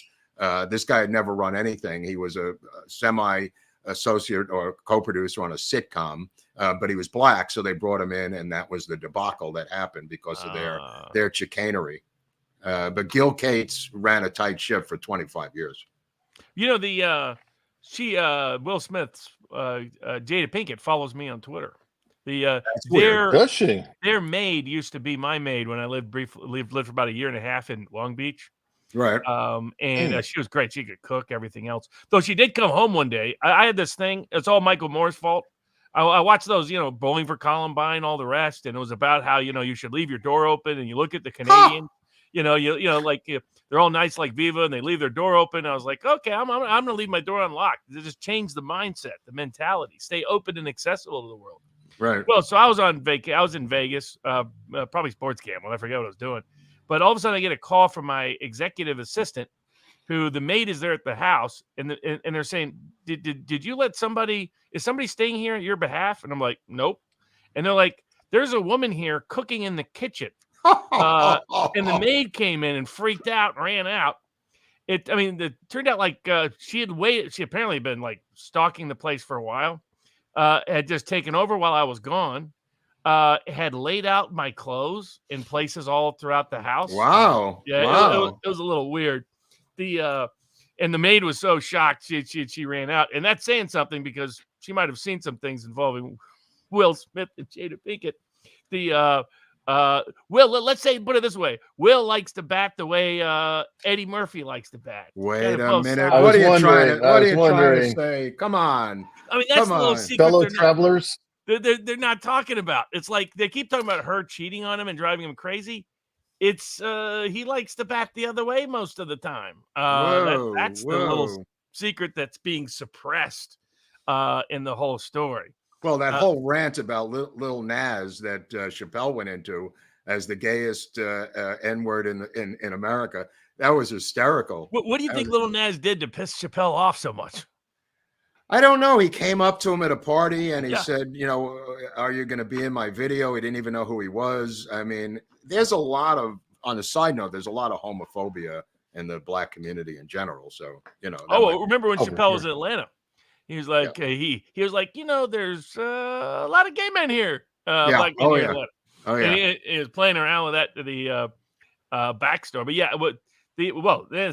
This guy had never run anything. He was a semi-associate or co-producer on a sitcom, but he was black, so they brought him in, and that was the debacle that happened because of their chicanery. But Gil Cates ran a tight ship for 25 years. You know, Will Smith's Jada Pinkett follows me on Twitter. Does she? Their maid used to be my maid when I lived for about a year and a half in Long Beach. Right. She was great. She could cook, everything else. Though she did come home one day. I had this thing. It's all Michael Moore's fault. I watched those, Bowling for Columbine, all the rest, and it was about how you should leave your door open, and you look at the Canadians. They're all nice like Viva, and they leave their door open. I was like, okay, I'm going to leave my door unlocked. They just change the mindset, the mentality, stay open and accessible to the world. Right. Well, so I was on vacation. I was in Vegas, probably sports gambling. I forget what I was doing. But all of a sudden, I get a call from my executive assistant, who the maid is there at the house, and they're saying, "Did you let somebody? Is somebody staying here at your behalf?" And I'm like, "Nope." And they're like, "There's a woman here cooking in the kitchen." And the maid came in and freaked out and ran out. It turned out like she had waited. She apparently had been like stalking the place for a while. Had just taken over while I was gone. Had laid out my clothes in places all throughout the house. Wow. Yeah, wow. It was a little weird. And the maid was so shocked she ran out. And that's saying something because she might have seen some things involving Will Smith and Jada Pinkett. Will, let's say, put it this way. Will likes to bat the way Eddie Murphy likes to bat. Wait a minute. I What was are you trying wondering. to say? Come on. I mean, that's a little secret. Fellow travelers. They're not talking about. It's like they keep talking about her cheating on him and driving him crazy. It's he likes to bat the other way most of the time. That's the little secret that's being suppressed in the whole story. Well, that whole rant about Lil Nas that Chappelle went into as the gayest N-word in America, that was hysterical. What do you think Lil Nas did to piss Chappelle off so much? I don't know. He came up to him at a party and he said, are you going to be in my video? He didn't even know who he was. I mean, there's a lot of, on a side note, there's a lot of homophobia in the black community in general. So, remember when Chappelle was in Atlanta? He was like, he was like, there's a lot of gay men here. Black men here in Atlanta. Oh, yeah. And he was playing around with that to the backstory. But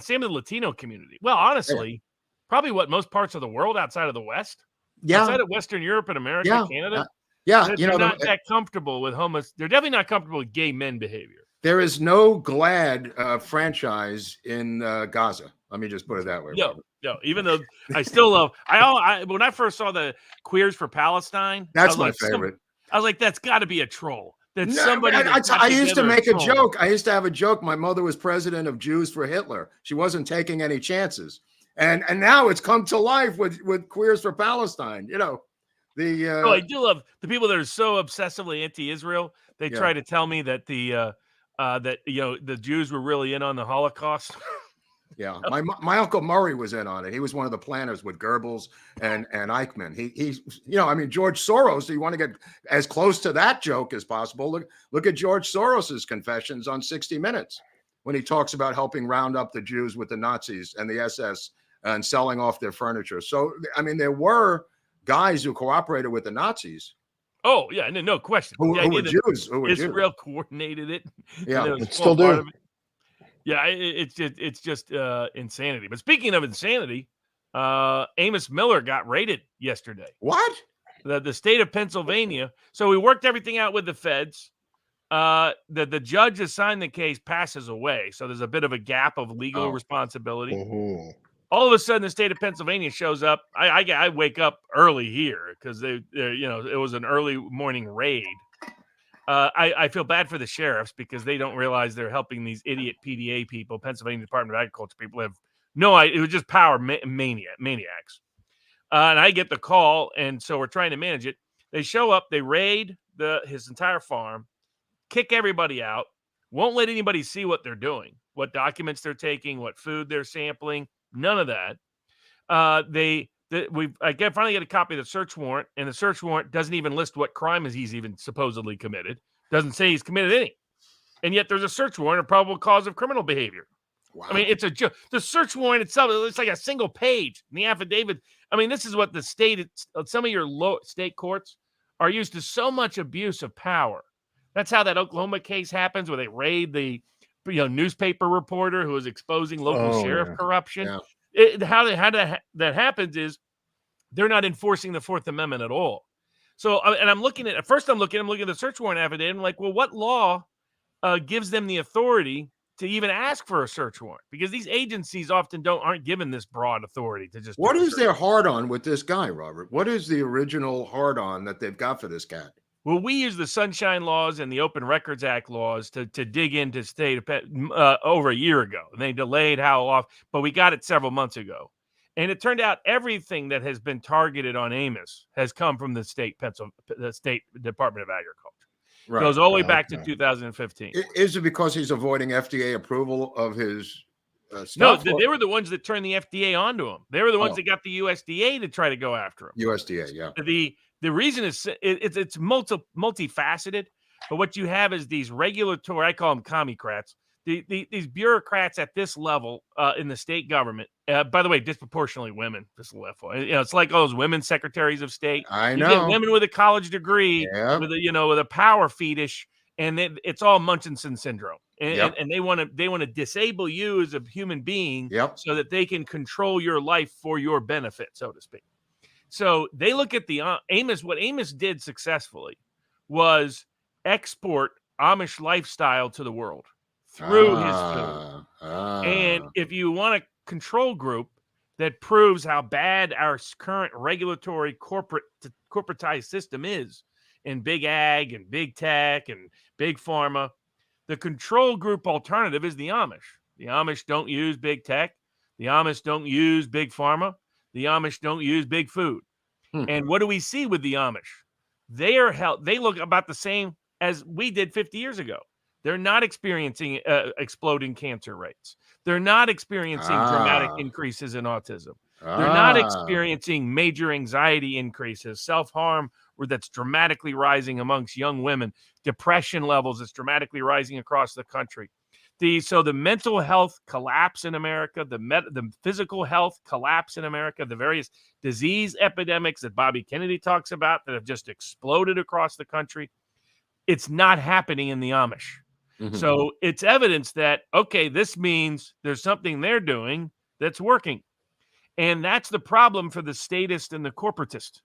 same with the Latino community. Well, honestly, probably what most parts of the world outside of the West, outside of Western Europe and America, Canada, they're not that comfortable with They're definitely not comfortable with gay men behavior. There is no GLAD franchise in Gaza. Let me just put it that way. No. Even though I still love, when I first saw the Queers for Palestine, that's my favorite. I was like, that's got to be a troll. I used to make a joke. I used to have a joke. My mother was president of Jews for Hitler. She wasn't taking any chances. And now it's come to life with Queers for Palestine. I do love the people that are so obsessively anti-Israel. They try to tell me that the Jews were really in on the Holocaust. Yeah, my Uncle Murray was in on it. He was one of the planners with Goebbels and Eichmann. He's George Soros. So you want to get as close to that joke as possible. Look at George Soros's confessions on 60 Minutes when he talks about helping round up the Jews with the Nazis and the SS and selling off their furniture. So there were guys who cooperated with the Nazis. Oh yeah, no question. Who were Jews? Israel coordinated it. Yeah, still do. Yeah, it's just insanity. But speaking of insanity, Amos Miller got raided yesterday. What? The state of Pennsylvania. So we worked everything out with the feds. The judge assigned the case passes away, so there's a bit of a gap of legal responsibility. Oh. All of a sudden, the state of Pennsylvania shows up. I wake up early here because it was an early morning raid. I feel bad for the sheriffs because they don't realize they're helping these idiot PDA people, Pennsylvania Department of Agriculture people. Have no idea. It was just power maniacs. And I get the call, and so we're trying to manage it. They show up, they raid his entire farm, kick everybody out, won't let anybody see what they're doing, what documents they're taking, what food they're sampling, none of that. I finally get a copy of the search warrant, and the search warrant doesn't even list what crime he's even supposedly committed. Doesn't say he's committed any. And yet there's a search warrant, a probable cause of criminal behavior. Wow. I mean, it's a joke. The search warrant itself, it's like a single page. And the affidavit, I mean, this is what the some of your state courts are used to so much abuse of power. That's how that Oklahoma case happens, where they raid the newspaper reporter who was exposing local sheriff corruption. Yeah. How that happens is they're not enforcing the Fourth Amendment at all. So, and I'm looking at the search warrant affidavit. I'm like, well, what law gives them the authority to even ask for a search warrant? Because these agencies often aren't given this broad authority to just. What is their hard on with this guy, Robert? What is the original hard on that they've got for this cat? Well, we use the Sunshine Laws and the Open Records Act laws to dig into state over a year ago. And they delayed how off, but we got it several months ago. And it turned out everything that has been targeted on Amos has come from the state Department of Agriculture. Right. Goes all the way back to 2015. Is it because he's avoiding FDA approval of his stuff? No, they were the ones that turned the FDA onto him. They were the ones that got the USDA to try to go after him. USDA, yeah. The reason is it's multifaceted, but what you have is these regulatory, I call them commie-crats, these bureaucrats at this level in the state government. By the way, disproportionately women. Just it's like all those women secretaries of state. I know. You get women with a college degree, with a power fetish, and it's all Munchausen syndrome. And they want to disable you as a human being, so that they can control your life for your benefit, so to speak. So they look at the Amos. What Amos did successfully was export Amish lifestyle to the world through his food. And if you want a control group that proves how bad our current regulatory corporatized system is in big ag and big tech and big pharma, the control group alternative is the Amish. The Amish don't use big tech. The Amish don't use big pharma. The Amish don't use big food. And what do we see with the Amish? They look about the same as we did 50 years ago. They're not experiencing exploding cancer rates. They're not experiencing dramatic increases in autism. They're not experiencing major anxiety increases, self-harm that's dramatically rising amongst young women, depression levels that's dramatically rising across the country. So the mental health collapse in America, the physical health collapse in America, the various disease epidemics that Bobby Kennedy talks about that have just exploded across the country, it's not happening in the Amish. Mm-hmm. So it's evidence that, okay, this means there's something they're doing that's working. And that's the problem for the statist and the corporatist,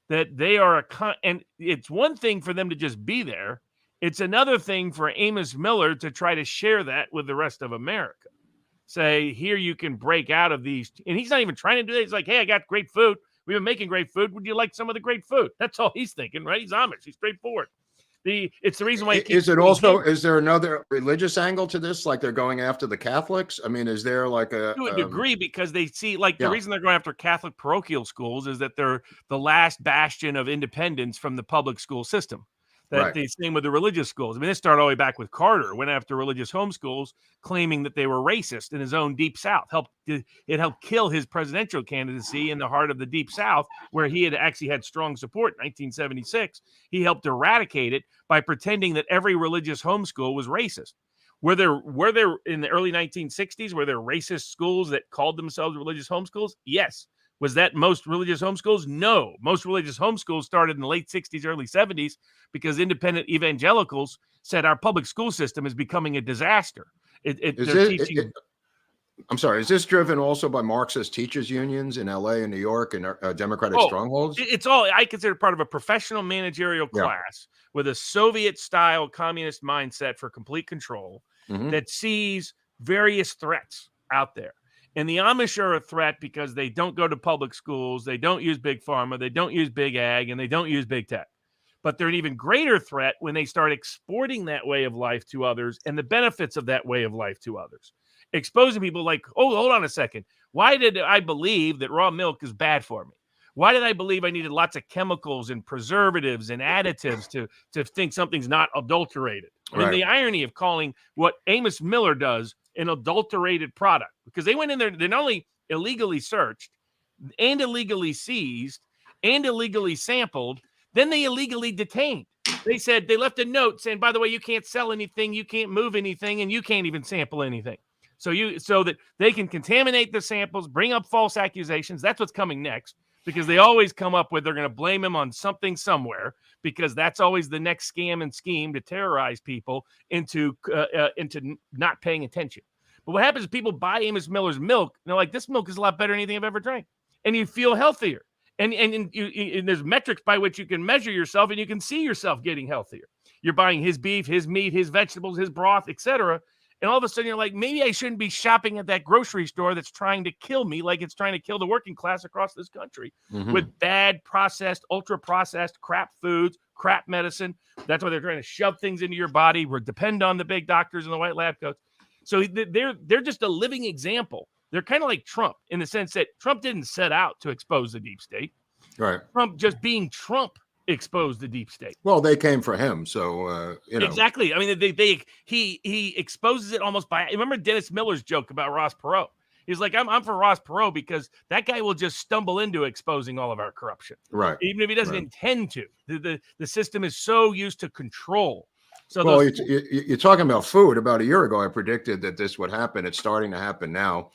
that they are and it's one thing for them to just be there. It's another thing for Amos Miller to try to share that with the rest of America. Say, here you can break out of these. And he's not even trying to do that. He's like, hey, I got great food. We've been making great food. Would you like some of the great food? That's all he's thinking, right? He's Amish. He's straightforward. It's the reason why. Is there another religious angle to this? Like they're going after the Catholics? I mean, is there like to a degree, because they see the reason they're going after Catholic parochial schools is that they're the last bastion of independence from the public school system. The same with the religious schools. I mean, this started all the way back with Carter, went after religious homeschools, claiming that they were racist in his own Deep South. It helped kill his presidential candidacy in the heart of the Deep South, where he had actually had strong support in 1976. He helped eradicate it by pretending that every religious homeschool was racist. Were there in the early 1960s, were there racist schools that called themselves religious homeschools? Yes. Was that most religious homeschools? No. Most religious homeschools started in the late 60s, early 70s, because independent evangelicals said our public school system is becoming a disaster. I'm sorry. Is this driven also by Marxist teachers unions in LA and New York and Democratic Oh, strongholds? It's all I consider part of a professional managerial Yeah. class with a Soviet-style communist mindset for complete control Mhm. that sees various threats out there. And the Amish are a threat because they don't go to public schools, they don't use big pharma, they don't use big ag, and they don't use big tech. But they're an even greater threat when they start exporting that way of life to others and the benefits of that way of life to others. Exposing people like, oh, hold on a second. Why did I believe that raw milk is bad for me? Why did I believe I needed lots of chemicals and preservatives and additives to think something's not adulterated? I mean, Right. the irony of calling what Amos Miller does an adulterated product, because they went in there, they not only illegally searched and illegally seized and illegally sampled, then they illegally detained. They said they left a note saying, by the way, you can't sell anything, you can't move anything, and you can't even sample anything. So that they can contaminate the samples, bring up false accusations. That's what's coming next, because they always come up with they're going to blame him on something somewhere, because that's always the next scam and scheme to terrorize people into not paying attention. But what happens is people buy Amos Miller's milk, and they're like, this milk is a lot better than anything I've ever drank. And you feel healthier. And there's metrics by which you can measure yourself, and you can see yourself getting healthier. You're buying his beef, his meat, his vegetables, his broth, etc. And all of a sudden you're like, maybe I shouldn't be shopping at that grocery store that's trying to kill me, like it's trying to kill the working class across this country with bad processed, ultra processed crap foods, crap medicine. That's why they're trying to shove things into your body. We depend on the big doctors and the white lab coats. So they're just a living example. They're kind of like Trump in the sense that Trump didn't set out to expose the deep state. Right. Trump, just being Trump, exposed the deep state. Well, they came for him, so Exactly. I mean, he exposes it almost by. Remember Dennis Miller's joke about Ross Perot? He's like, I'm for Ross Perot because that guy will just stumble into exposing all of our corruption, right. even if he doesn't intend to. The system is so used to control. So well, you're talking about food. About a year ago, I predicted that this would happen. It's starting to happen now.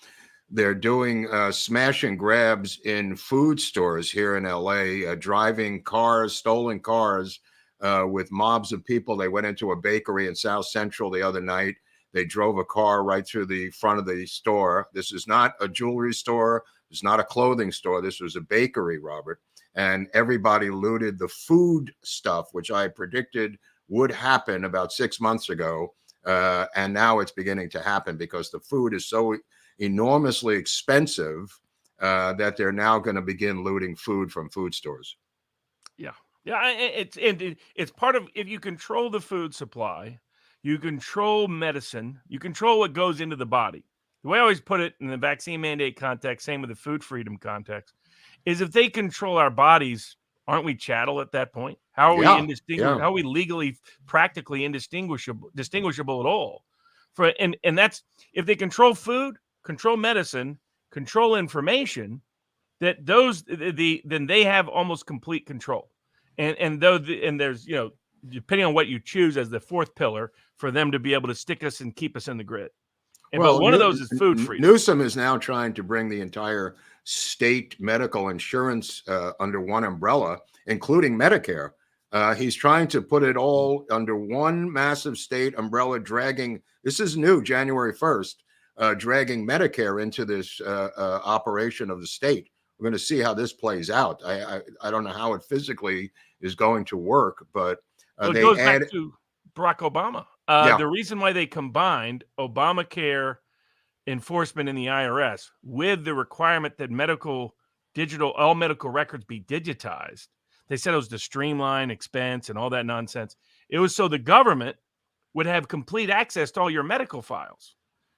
They're doing smash and grabs in food stores here in LA, driving cars, stolen cars with mobs of people. They went into a bakery in South Central the other night. They drove a car right through the front of the store. This is not a jewelry store. It's not a clothing store. This was a bakery, Robert. And everybody looted the food stuff, which I predicted would happen about 6 months ago. And now it's beginning to happen because the food is so enormously expensive that they're now going to begin looting food from food stores. Yeah. It's part of, if you control the food supply, you control medicine, you control what goes into the body. The way I always put it in the vaccine mandate context, same with the food freedom context, is if they control our bodies, aren't we chattel at that point? How are we indistinguishable? How are we legally, practically distinguishable at all? And that's, if they control food, control medicine, control information, then they have almost complete control. And there's, depending on what you choose as the fourth pillar for them to be able to stick us and keep us in the grid. But one of those is food freedom. Newsom is now trying to bring the entire state medical insurance under one umbrella, including Medicare. He's trying to put it all under one massive state umbrella, this is new, January 1st, dragging Medicare into this operation of the state. We're going to see how this plays out. I don't know how it physically is going to work, but it goes back to Barack Obama. The reason why they combined Obamacare enforcement in the IRS with the requirement that all medical records be digitized, they said it was to streamline expense and all that nonsense. It was so the government would have complete access to all your medical files.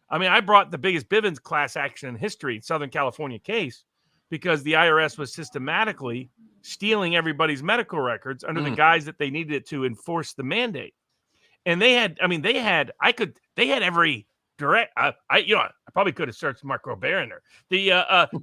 I mean, I brought the biggest Bivens class action in history, Southern California case, because the IRS was systematically stealing everybody's medical records under the guise that they needed it to enforce the mandate. And they had every direct, I probably could have searched Mark Robert in there.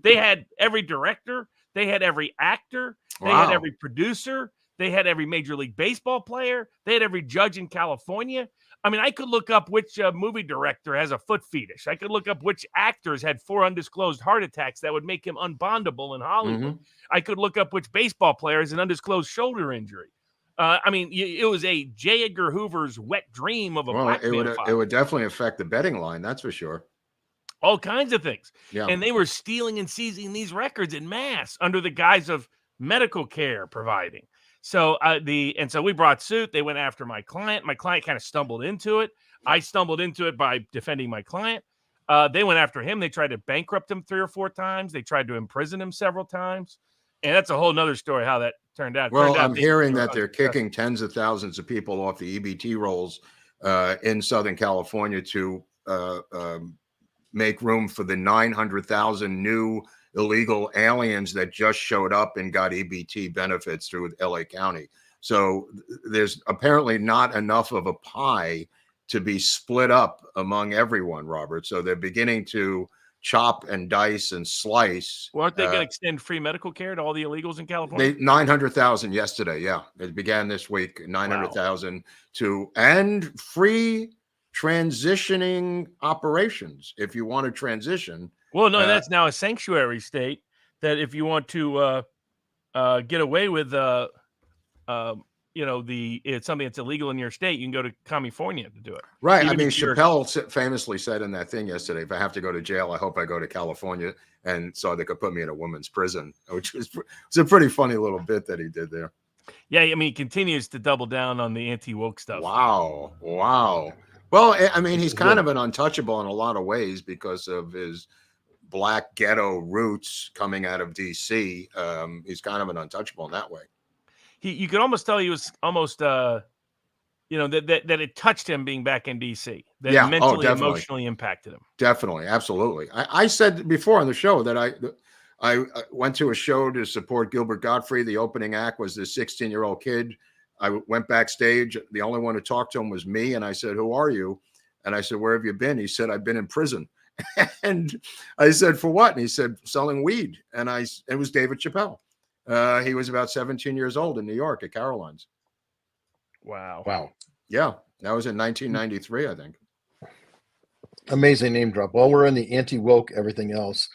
They had every director, they had every actor, they had every producer, they had every Major League Baseball player, they had every judge in California. I mean, I could look up which movie director has a foot fetish. I could look up which actors had 4 undisclosed heart attacks that would make him unbondable in Hollywood. I could look up which baseball player has an undisclosed shoulder injury. I mean, it was a J. Edgar Hoover's wet dream of a blackmail file. It would definitely affect the betting line, that's for sure. all kinds of things. Yeah. And they were stealing and seizing these records in mass under the guise of medical care providing. So so we brought suit. They went after my client. My client kind of stumbled into it. I stumbled into it by defending my client. They went after him. They tried to bankrupt him 3 or 4 times. They tried to imprison him several times. And that's a whole nother story how that turned out. Well, I'm hearing that they're kicking tens of thousands of people off the EBT rolls in Southern California to make room for the 900,000 new illegal aliens that just showed up and got EBT benefits through LA County. So there's apparently not enough of a pie to be split up among everyone, Robert. So they're beginning to chop and dice and slice. Well, aren't they going to extend free medical care to all the illegals in California? 900,000 yesterday. Yeah. It began this week, 900,000 and free transitioning operations. If you want to transition. Well, no, that's now a sanctuary state that if you want to get away with, it's something that's illegal in your state, you can go to California to do it. Right. I mean, Chappelle famously said in that thing yesterday, if I have to go to jail, I hope I go to California. And so they could put me in a women's prison, which was a pretty funny little bit that he did there. Yeah. I mean, he continues to double down on the anti-woke stuff. Wow. Well, I mean, he's kind of an untouchable in a lot of ways because of his black ghetto roots coming out of DC. He's kind of an untouchable in that way. You could almost tell he was almost, that it touched him being back in DC. That it mentally, emotionally impacted him. Definitely, absolutely. I said before on the show that I went to a show to support Gilbert Gottfried. The opening act was this 16-year-old kid. I went backstage. The only one who talked to him was me. And I said, "Who are you?" And I said, "Where have you been?" He said, "I've been in prison." And I said, "For what?" And he said, "Selling weed." And it was David Chappelle. He was about 17 years old in New York at Caroline's. Wow. Yeah. That was in 1993, I think. Amazing name drop. While we're in the anti-woke, everything else,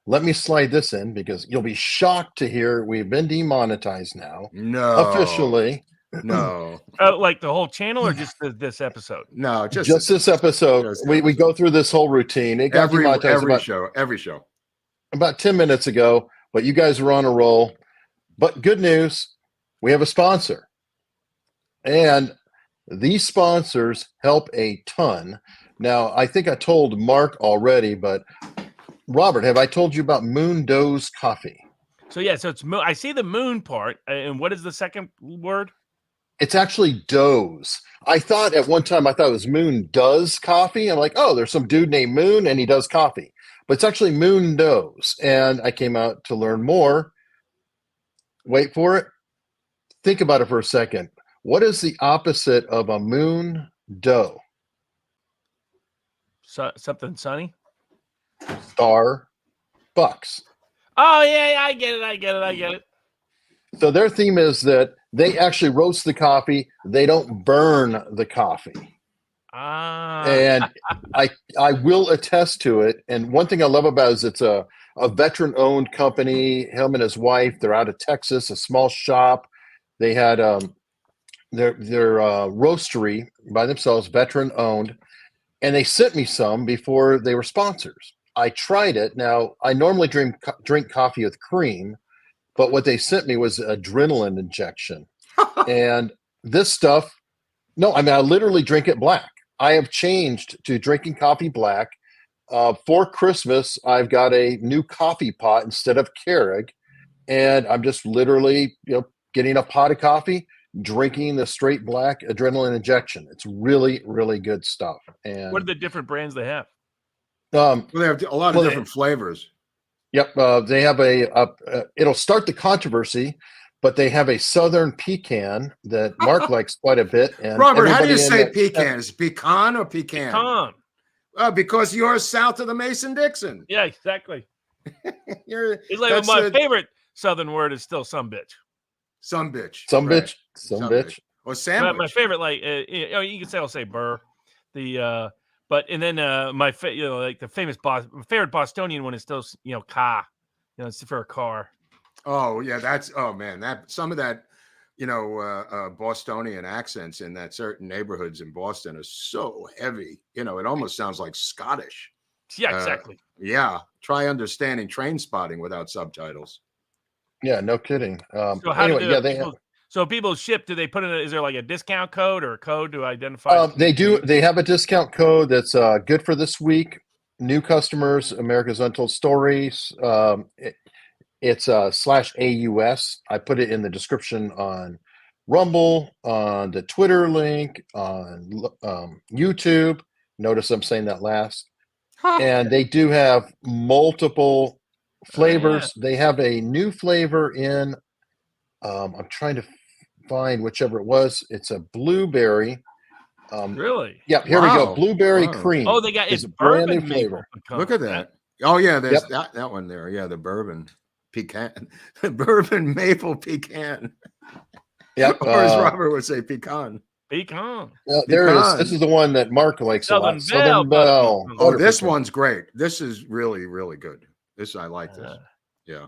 let me slide this in because you'll be shocked to hear we've been demonetized now. No. Officially. No. Like the whole channel or just this episode? No, just this episode. We go through this whole routine. It got demonetized every show. About 10 minutes ago, but you guys were on a roll. But good news, we have a sponsor. And these sponsors help a ton. Now, I think I told Mark already, but Robert, have I told you about Moon Doze Coffee? So it's moon. I see the moon part. And what is the second word? It's actually Doze. I thought at one time it was Moon Does Coffee. I'm like, oh, there's some dude named Moon and he does coffee. But it's actually Moon Doze. And I came out to learn more. Wait for it. Think about it for a second. What is the opposite of a moon dough? Something sunny? Starbucks. Oh, yeah, I get it. So their theme is that they actually roast the coffee. They don't burn the coffee. And I will attest to it. And one thing I love about it is it's a veteran-owned company. Him and his wife, they're out of Texas, a small shop. They had their roastery by themselves, veteran-owned. And they sent me some before they were sponsors. I tried it. Now, I normally drink coffee with cream, but what they sent me was adrenaline injection. And this stuff, I literally drink it black. I have changed to drinking coffee black. For Christmas, I've got a new coffee pot instead of Keurig. And I'm just literally, getting a pot of coffee, drinking the straight black adrenaline injection. It's really, really good stuff. And what are the different brands they have? They have a lot of different flavors. Yep. They have it'll start the controversy, but they have a Southern pecan that Mark likes quite a bit. And Robert, how do you say pecan? Is it pecan or pecan? Pecan. Because you're south of the Mason-Dixon. Yeah, exactly. It's like my favorite Southern word is still some bitch. Some bitch. Some bitch. Or sandwich. My favorite, you can say, I'll say burr. My favorite Bostonian one is still, ca. It's for a car. Oh yeah, some of that, Bostonian accents in that certain neighborhoods in Boston are so heavy. It almost sounds like Scottish. Yeah, exactly. Yeah, try understanding Train Spotting without subtitles. Yeah, no kidding. So how Anyway, do yeah, the they people? So people ship. Do they put in? Is there like a discount code or a code to identify? they do. They have a discount code that's good for this week. New customers, America's Untold Stories. It's /AUS. I put it in the description on Rumble, on the Twitter link, on YouTube. Notice I'm saying that last. And they do have multiple flavors. They have a new flavor in. I'm trying to find whichever it was. It's a blueberry. Really? Yep, here we go. Wow. Blueberry Wow. cream. Oh, they got is it's a brand new bourbon maple flavor. pecan. Look at that. Oh yeah, there's Yep. that one there. Yeah, the bourbon pecan, bourbon maple pecan, Yep. or as Robert would say, pecan. Pecan. There it is. Pecan. This is the one that Mark likes a lot. Southern Belle. butterpecan. Oh, this Butterpecan. one's great. This is really, really good. I like this. Yeah.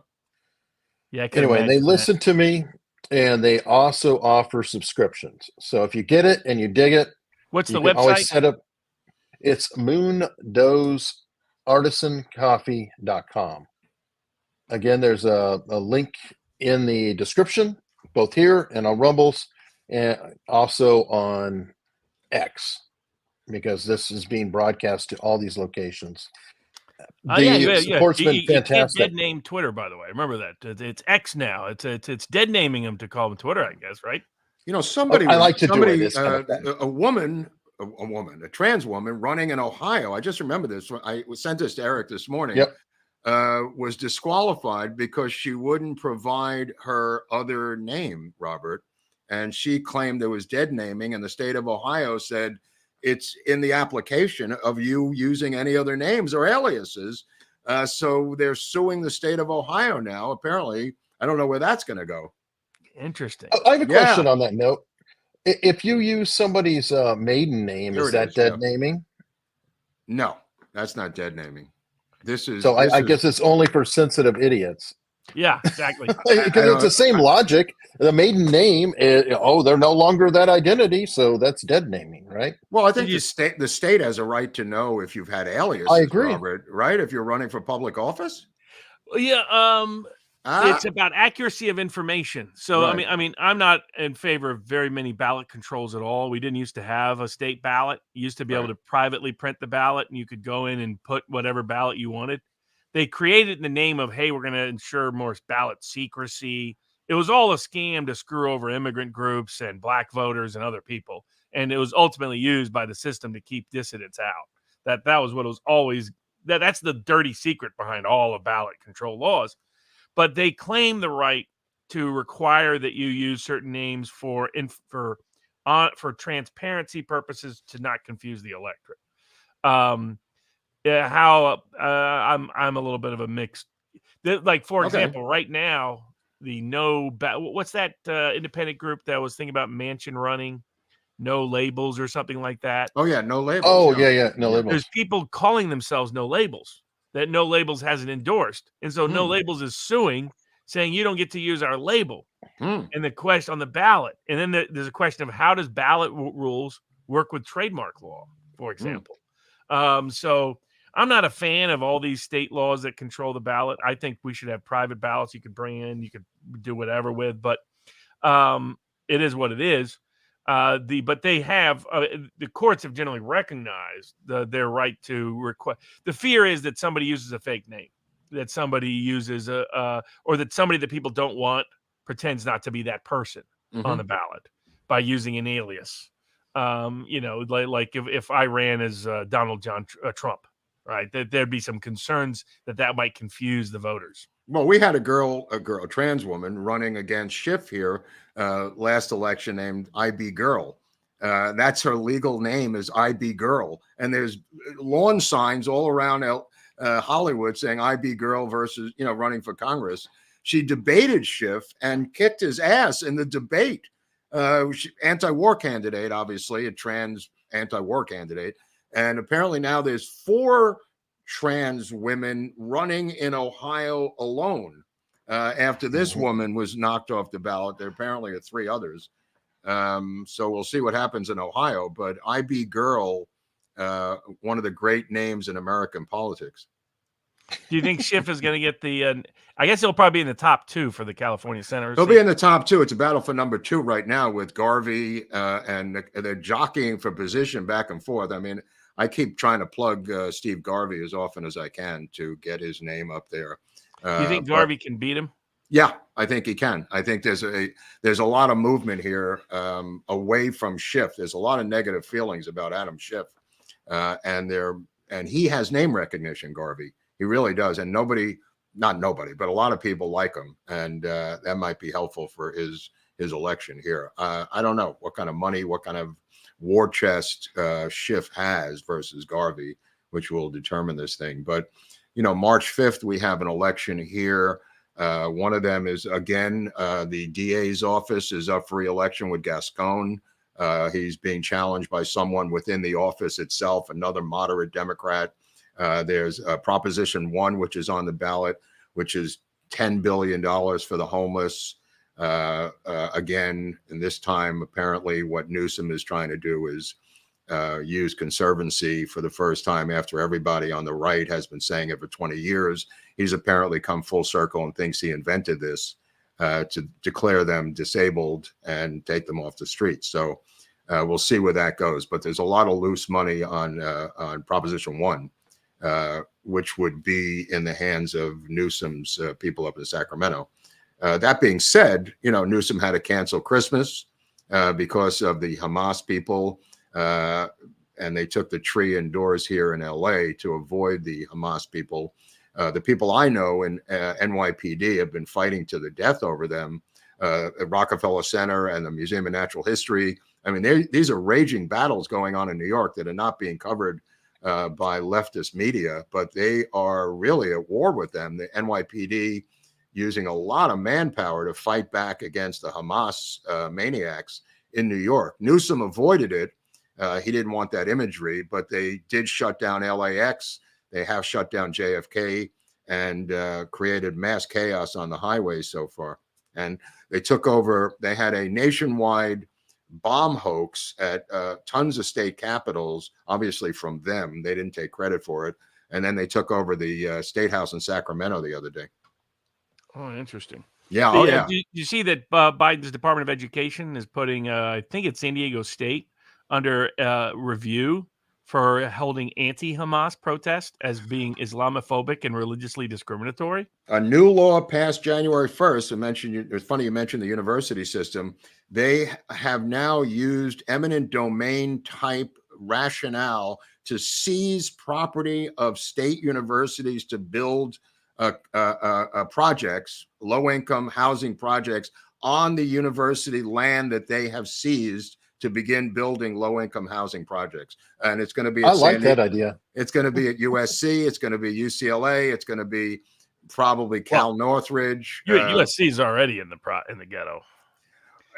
Yeah. I can Anyway, they imagine that. listen to me, and they also offer subscriptions. So if you get it and you dig it, What's you the can always website? set up. It's moondozartisancoffee.com. Again, there's a link in the description, both here and on Rumbles, and also on X, because this is being broadcast to all these locations. The support's been You can't fantastic. dead name Twitter, by the way. Remember that it's X now. It's dead naming them to call them Twitter, I guess, right? You know, somebody. I like to do it. It's kind of fun. a trans woman running in Ohio. I just remember this. I sent this to Eric this morning. Yep. Was disqualified because she wouldn't provide her other name, Robert, and she claimed there was dead naming, and the state of Ohio said it's in the application of you using any other names or aliases. So they're suing the state of Ohio now. Apparently, I don't know where that's going to go. Interesting. I have a question on that note. If you use somebody's maiden name, is that dead naming? No, that's not dead naming. I guess it's only for sensitive idiots. Yeah, exactly. Because it's the same logic. The maiden name is, they're no longer that identity, so that's dead naming, right? Well, I think the state has a right to know if you've had aliases. I agree, Robert, right? If you're running for public office. Yeah. It's about accuracy of information. So Right. I mean, I'm not in favor of very many ballot controls at all. We didn't used to have a state ballot. You used to be able to privately print the ballot, and you could go in and put whatever ballot you wanted. They created in the name of, hey, we're going to ensure more ballot secrecy. It was all a scam to screw over immigrant groups and black voters and other people. And it was ultimately used by the system to keep dissidents out. That was what it was always. That's the dirty secret behind all of ballot control laws. But they claim the right to require that you use certain names for transparency purposes to not confuse the electorate. I'm a little bit of a mixed. Like for example, right now what's that independent group that was thinking about mansion running? No Labels or something like that. Oh yeah, No Labels. Oh yeah, No Labels. There's people calling themselves No Labels that No Labels hasn't endorsed, and so No Labels is suing, saying you don't get to use our label. And the question on the ballot, and then there's a question of how does ballot rules work with trademark law, for example. So I'm not a fan of all these state laws that control the ballot. I think we should have private ballots you could bring in, you could do whatever with, but it is what it is. But they have the courts have generally recognized their right to request. The fear is that somebody uses a fake name, that somebody uses or that somebody that people don't want pretends not to be that person on the ballot by using an alias. Like if I ran as Donald John Trump, right? There'd be some concerns that might confuse the voters. Well, we had a trans woman running against Schiff here last election named IB Girl. That's her legal name is IB Girl. And there's lawn signs all around Hollywood saying IB Girl versus, running for Congress. She debated Schiff and kicked his ass in the debate. Anti-war candidate, obviously, a trans anti-war candidate. And apparently now there's 4 trans women running in Ohio alone. After this woman was knocked off the ballot, there apparently are 3 others. So we'll see what happens in Ohio. But IB Girl one of the great names in American politics. Do you think Schiff is going to get the? I guess he'll probably be in the top 2 for the California Senator. He'll be in the top 2. It's a battle for number 2 right now with Garvey, and they're jockeying for position back and forth. I mean, I keep trying to plug Steve Garvey as often as I can to get his name up there. Do you think Garvey can beat him? Yeah, I think he can. I think there's a lot of movement here away from Schiff. There's a lot of negative feelings about Adam Schiff, and he has name recognition, Garvey. He really does. And not nobody, but a lot of people like him. And that might be helpful for his election here. I don't know what kind of money, what kind of war chest Schiff has versus Garvey, which will determine this thing. But, March 5th, we have an election here. One of them is, again, the DA's office is up for re-election with Gascon. He's being challenged by someone within the office itself, another moderate Democrat. There's Proposition 1, which is on the ballot, which is $10 billion for the homeless. Again, and this time, apparently, what Newsom is trying to do is use conservancy for the first time after everybody on the right has been saying it for 20 years. He's apparently come full circle and thinks he invented this to declare them disabled and take them off the streets. So we'll see where that goes. But there's a lot of loose money on Proposition 1. Which would be in the hands of Newsom's people up in Sacramento. That being said, Newsom had to cancel Christmas because of the Hamas people, and they took the tree indoors here in LA to avoid the Hamas people. The people I know in NYPD have been fighting to the death over them at Rockefeller Center and the Museum of Natural History. I mean, these are raging battles going on in New York that are not being covered by leftist media, but they are really at war with them. The NYPD using a lot of manpower to fight back against the Hamas maniacs in New York. Newsom avoided it. He didn't want that imagery, but they did shut down LAX. They have shut down JFK and created mass chaos on the highways so far. And they took over, they had a nationwide bomb hoax at tons of state capitals, obviously from them. They didn't take credit for it. And then they took over the State House in Sacramento the other day. Oh, interesting. Yeah. So, oh, yeah. Do you see that Biden's Department of Education is putting, I think it's San Diego State, under review for holding anti-Hamas protests as being Islamophobic and religiously discriminatory? A new law passed January 1st. It's funny you mentioned the university system. They have now used eminent domain type rationale to seize property of state universities to build projects, low-income housing projects on the university land that they have seized to begin building low-income housing projects. And it's going to be I like that idea. It's going to be at USC. It's going to be UCLA. It's going to be probably Cal Northridge. USC is already in the ghetto.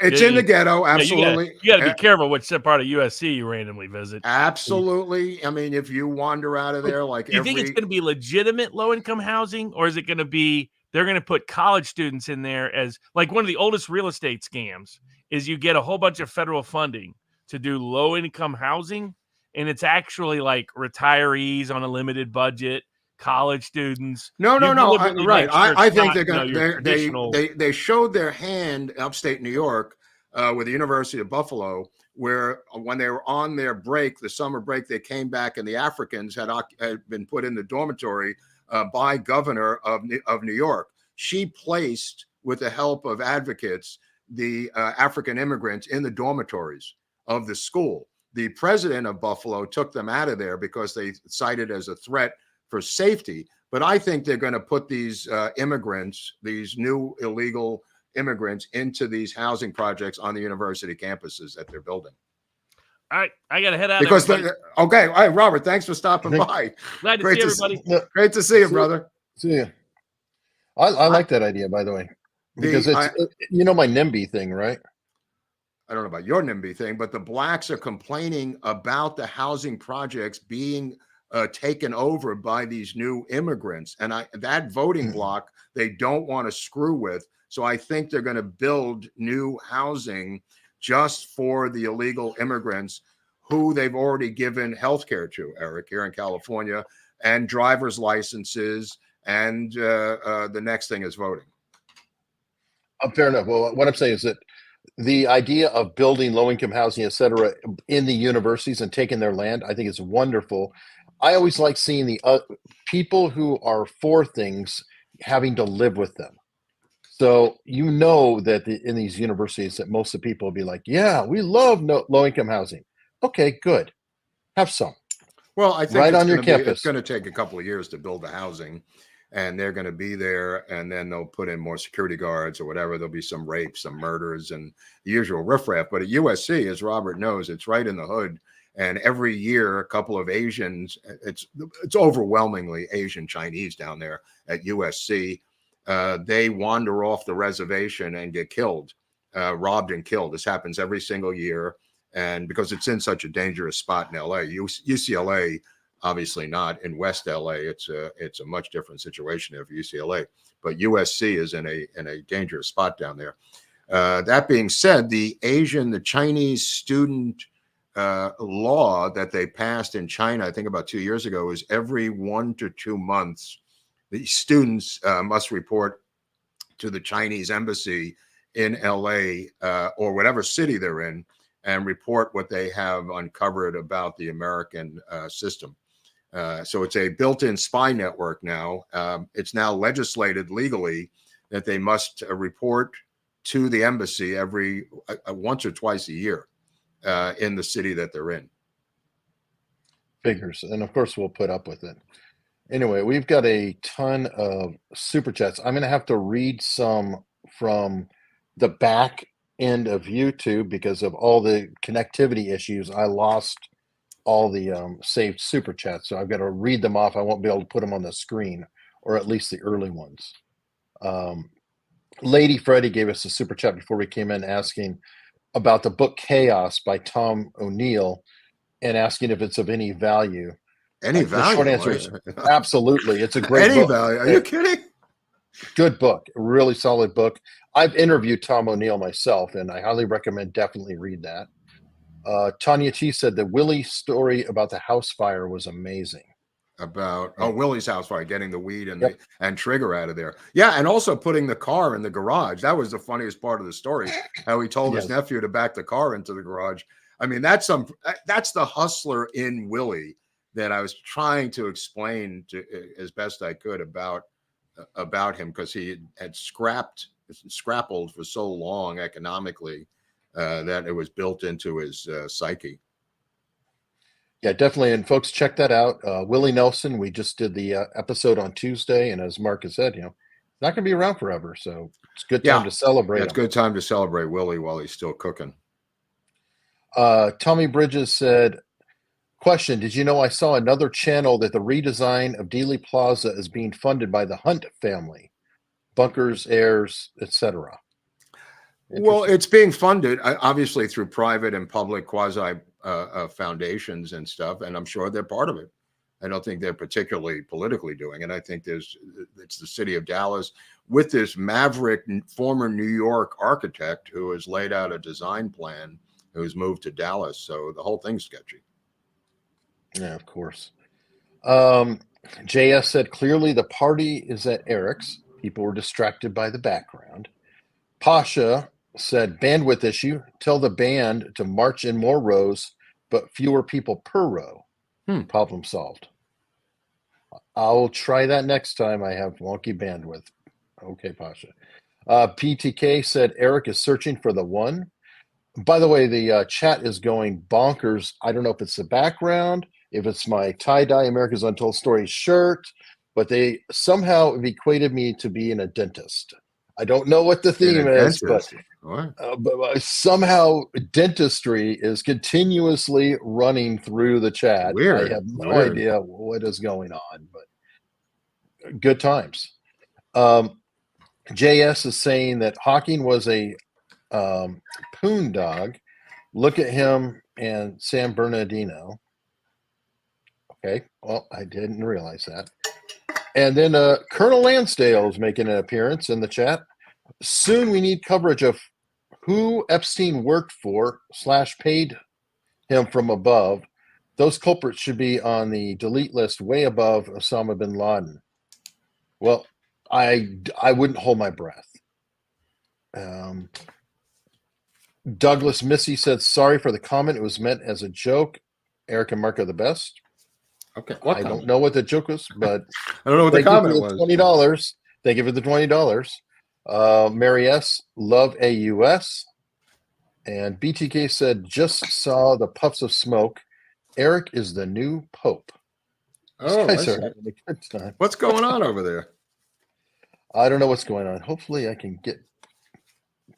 It's in the ghetto, absolutely. You got to be careful which part of USC you randomly visit. Absolutely. I mean, if you wander out of there, like, do you think it's going to be legitimate low-income housing, or is it going to be they're going to put college students in there as like one of the oldest real estate scams? Is you get a whole bunch of federal funding to do low-income housing, and it's actually like retirees on a limited budget, college students. No. Right. I think they're going to. They showed their hand upstate New York with the University of Buffalo, where when they were on their break, the summer break, they came back and the Africans had been put in the dormitory by governor of New York. She placed, with the help of advocates, the African immigrants in the dormitories of the school. The president of Buffalo took them out of there because they cited as a threat for safety. But I think they're going to put these immigrants, these new illegal immigrants, into these housing projects on the university campuses that they're building. All right, I got to head out. Okay, all right, Robert, thanks for stopping by. Glad to see everybody. Great to see you, brother. See you. I like that idea, by the way. Because my NIMBY thing, right? I don't know about your NIMBY thing, but the blacks are complaining about the housing projects being taken over by these new immigrants. And that voting block, they don't want to screw with. So I think they're going to build new housing just for the illegal immigrants who they've already given health care to, Eric, here in California, and driver's licenses. And the next thing is voting. Fair enough. Well, what I'm saying is that the idea of building low-income housing, et cetera, in the universities and taking their land, I think is wonderful. I always like seeing the people who are for things having to live with them. So you know that in these universities that most of the people will be like, yeah, we love low-income housing. Okay, good. Have some. Well, I think right it's on your campus. It's going to take a couple of years to build the housing, and they're going to be there, and then they'll put in more security guards or whatever. There'll be some rapes, some murders, and the usual riffraff. But at USC, as Robert knows, it's right in the hood. And every year, a couple of Asians, it's overwhelmingly Asian Chinese down there at USC. They wander off the reservation and get killed, robbed and killed. This happens every single year. And because it's in such a dangerous spot in LA, UCLA, obviously not. In West LA, it's a much different situation there for UCLA. But USC is in a dangerous spot down there. That being said, the Chinese student law that they passed in China, I think about 2 years ago, is every 1 to 2 months, the students must report to the Chinese embassy in LA or whatever city they're in, and report what they have uncovered about the American system. So it's a built-in spy network now. It's now legislated legally that they must report to the embassy every once or twice a year in the city that they're in. Figures. And of course, we'll put up with it. Anyway, we've got a ton of super chats. I'm going to have to read some from the back end of YouTube because of all the connectivity issues. I lost all the saved super chats, so I've got to read them off. I won't be able to put them on the screen, or at least the early ones. Lady Freddie gave us a super chat before we came in asking about the book Chaos by Tom O'Neill and asking if it's of any value. Any value? The short answer is absolutely. It's a great book. Any value? Are you kidding? Good book, a really solid book. I've interviewed Tom O'Neill myself, and I highly recommend definitely read that. Tanya T said the Willie story about the house fire was amazing. About Willie's house fire, getting the weed and trigger out of there. Yeah, and also putting the car in the garage. That was the funniest part of the story. How he told his nephew to back the car into the garage. I mean, that's the hustler in Willie that I was trying to explain to as best I could about him, because he had scrappled for so long economically that it was built into his psyche. Yeah, definitely. And folks, check that out. Willie Nelson, we just did the episode on Tuesday. And as Mark has said, not going to be around forever. So it's a good time to celebrate. Yeah, it's a good time to celebrate Willie while he's still cooking. Tommy Bridges said, question, did you know I saw another channel that the redesign of Dealey Plaza is being funded by the Hunt family? Bunkers, heirs, etc. Well, it's being funded obviously through private and public quasi foundations and stuff, and I'm sure they're part of it. I don't think they're particularly politically doing it. I think it's the city of Dallas with this maverick former New York architect who has laid out a design plan, who's moved to Dallas. So the whole thing's sketchy. Yeah, of course. JS said clearly the party is at Eric's. People were distracted by the background. Pasha said bandwidth issue. Tell the band to march in more rows, but fewer people per row. Problem solved. I'll try that next time I have wonky bandwidth. Okay, Pasha. PTK said Eric is searching for the one. By the way, the chat is going bonkers. I don't know if it's the background, if it's my tie-dye America's Untold Stories shirt, but they somehow have equated me to being a dentist. I don't know what the theme is, but somehow dentistry is continuously running through the chat. Weird. I have no idea what is going on, but good times. JS is saying that Hawking was a poon dog. Look at him and San Bernardino. Okay, well, I didn't realize that. And then Colonel Lansdale is making an appearance in the chat. Soon we need coverage of who Epstein worked for / paid him from above. Those culprits should be on the delete list way above Osama bin Laden. Well, I wouldn't hold my breath. Douglas Missy said, sorry for the comment. It was meant as a joke. Eric and Mark are the best. Okay. I don't know what the joke was, but I don't know what the thank you comment for the was. $20. Thank you for the $20. Mary S. Love AUS. And BTK said, just saw the puffs of smoke. Eric is the new Pope. These Oh, I guys see. are having a good time. What's going on over there? I don't know what's going on. Hopefully I can get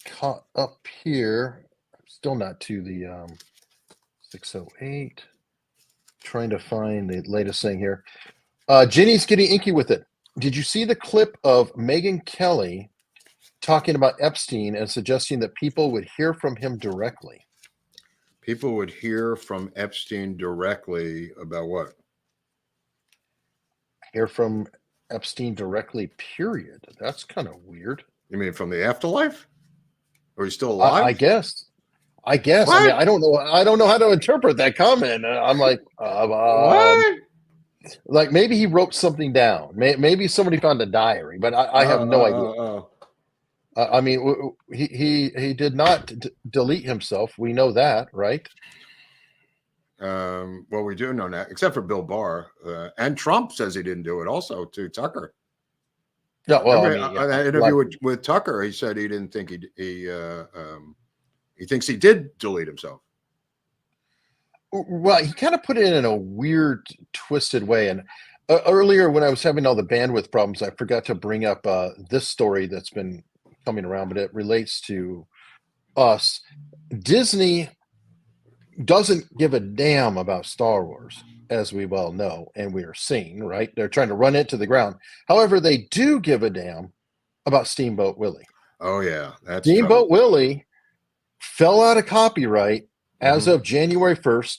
caught up here. I'm still not to the 608. Trying to find the latest thing here. Ginny's getting inky with it. Did you see the clip of Megyn Kelly talking about Epstein and suggesting that people would hear from him directly? People would hear from Epstein directly about what? Hear from Epstein directly, period. That's kind of weird. You mean from the afterlife? Or he's still alive? I guess. I mean, What? I don't know. I don't know how to interpret that comment. I'm like, What? like maybe he wrote something down. Maybe somebody found a diary, but I have no idea. I mean, he did not delete himself. We know that, right? Well, we do know that, except for Bill Barr. And Trump says he didn't do it also to Tucker. No, well, Remember, that interview with Tucker, he said he didn't think he thinks he did delete himself. Well, he kind of put it in a weird, twisted way. And earlier, when I was having all the bandwidth problems, I forgot to bring up this story that's been coming around, but it relates to us. Disney doesn't give a damn about Star Wars, as we well know, and we are seeing, right? They're trying to run it to the ground. However, they do give a damn about Steamboat Willie. Oh, yeah. That's Steamboat Willie fell out of copyright as of January 1st.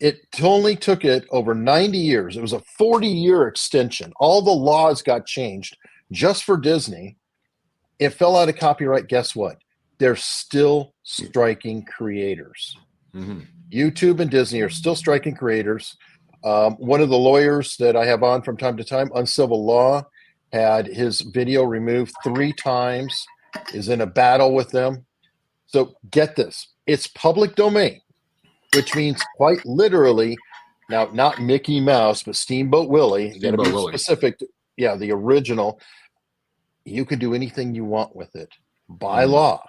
It only took it over 90 years. It was a 40-year extension. All the laws got changed just for Disney. It fell out of copyright. Guess what? They're still striking creators. Mm-hmm. YouTube and Disney are still striking creators. One of the lawyers that I have on from time to time on civil law had his video removed 3 times, is in a battle with them. So get this. It's public domain, which means quite literally, now not Mickey Mouse, but Steamboat Willie. You got to be specific. Yeah, the original. You can do anything you want with it by law.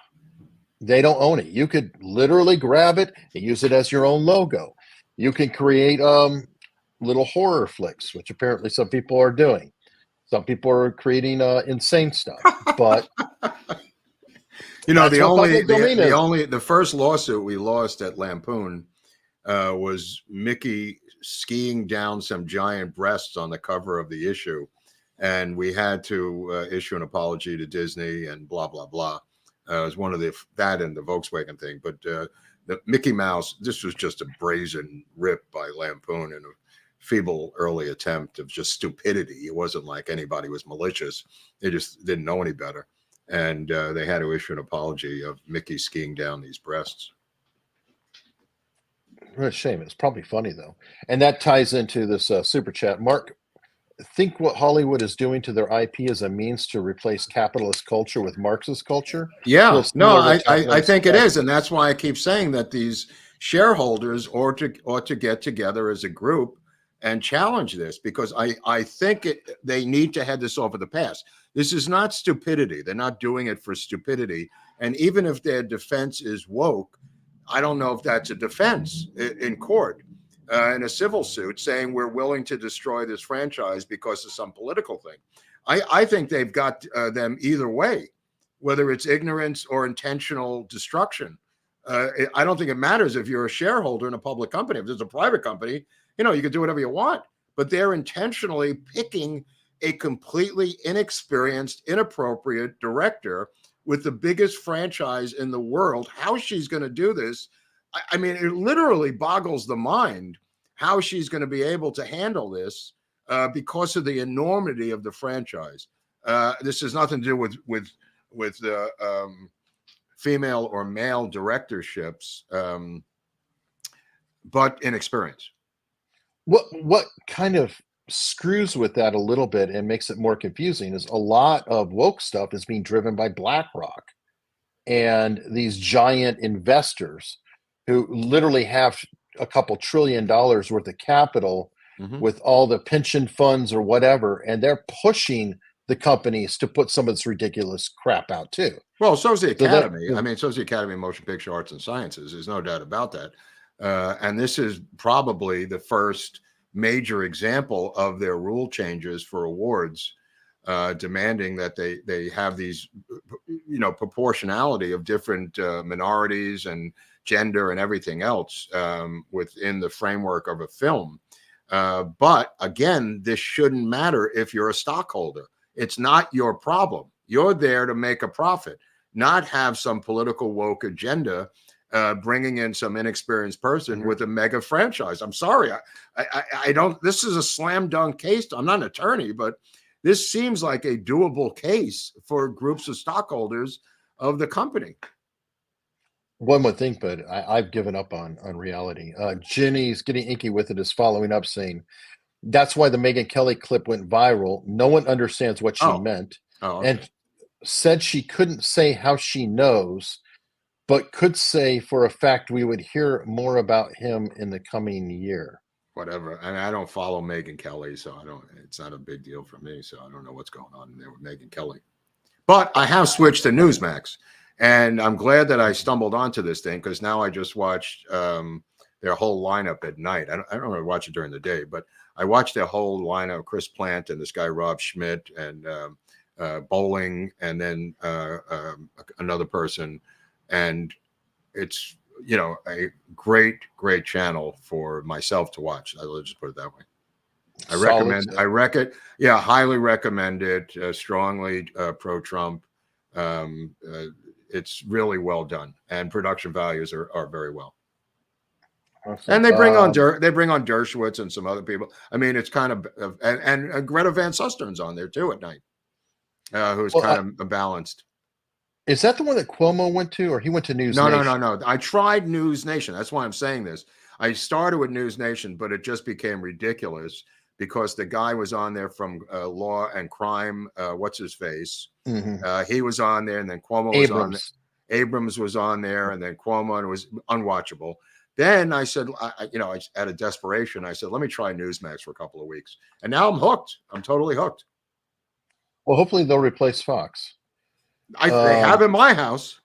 They don't own it. You could literally grab it and use it as your own logo. You can create little horror flicks, which apparently some people are doing. Some people are creating insane stuff. But you know, the first lawsuit we lost at Lampoon was Mickey skiing down some giant breasts on the cover of the issue. And we had to issue an apology to Disney and blah, blah, blah. It was one of that and the Volkswagen thing. But the Mickey Mouse, this was just a brazen rip by Lampoon and a feeble early attempt of just stupidity. It wasn't like anybody was malicious. They just didn't know any better. And they had to issue an apology of Mickey skiing down these breasts. What a shame. It's probably funny, though. And that ties into this super chat. Mark, think what Hollywood is doing to their IP as a means to replace capitalist culture with Marxist culture? Yeah, no, I think it is. And that's why I keep saying that these shareholders ought to get together as a group and challenge this, because I think they need to head this off of the past. This is not stupidity. They're not doing it for stupidity. And even if their defense is woke, I don't know if that's a defense in court. In a civil suit saying we're willing to destroy this franchise because of some political thing. I think they've got them either way, whether it's ignorance or intentional destruction. I don't think it matters if you're a shareholder in a public company. If there's a private company, you can do whatever you want, but they're intentionally picking a completely inexperienced, inappropriate director with the biggest franchise in the world. How she's going to do this, I mean, it literally boggles the mind how she's going to be able to handle this because of the enormity of the franchise. This has nothing to do with female or male directorships. but inexperienced. What kind of screws with that a little bit and makes it more confusing is a lot of woke stuff is being driven by BlackRock and these giant investors who literally have a couple $1 trillion worth of capital with all the pension funds or whatever, and they're pushing the companies to put some of this ridiculous crap out too. Well, so's the So that- Academy. I mean, so's the Academy of Motion Picture Arts and Sciences. There's no doubt about that. And this is probably the first major example of their rule changes for awards, demanding that they have these, proportionality of different minorities and gender and everything else within the framework of a film. But again, this shouldn't matter if you're a stockholder. It's not your problem. You're there to make a profit, not have some political woke agenda bringing in some inexperienced person with a mega franchise. I'm sorry. I don't, this is a slam dunk case. I'm not an attorney, but this seems like a doable case for groups of stockholders of the company. One would think, but I've given up on reality. Jenny's getting inky with it is following up saying, that's why the Megyn Kelly clip went viral. No one understands what she meant. Okay. And said she couldn't say how she knows, but could say for a fact we would hear more about him in the coming year. Whatever. And I don't follow Megyn Kelly, so it's not a big deal for me. So I don't know what's going on there with Megyn Kelly. But I have switched to Newsmax. And I'm glad that I stumbled onto this thing because now I just watched their whole lineup at night. I don't really watch it during the day, but I watched their whole lineup, Chris Plant and this guy, Rob Schmidt, and Bowling, and then another person. And it's, a great, great channel for myself to watch. I'll just put it that way. Highly recommend it, strongly pro-Trump. It's really well done, and production values are very well. Awesome. And they bring on Dershowitz and some other people. I mean, it's kind of and Greta Van Sustern's on there too at night, who's kind of balanced. Is that the one that Cuomo went to, or he went to News Nation? No. I tried News Nation. That's why I'm saying this. I started with News Nation, but it just became ridiculous because the guy was on there from Law and Crime. What's his face? He was on there, and then Cuomo was on there. Abrams was on there, and then Cuomo, and it was unwatchable. Then I said, out of desperation, I said, let me try Newsmax for a couple of weeks. And now I'm hooked. I'm totally hooked. Well, hopefully they'll replace Fox. They have in my house.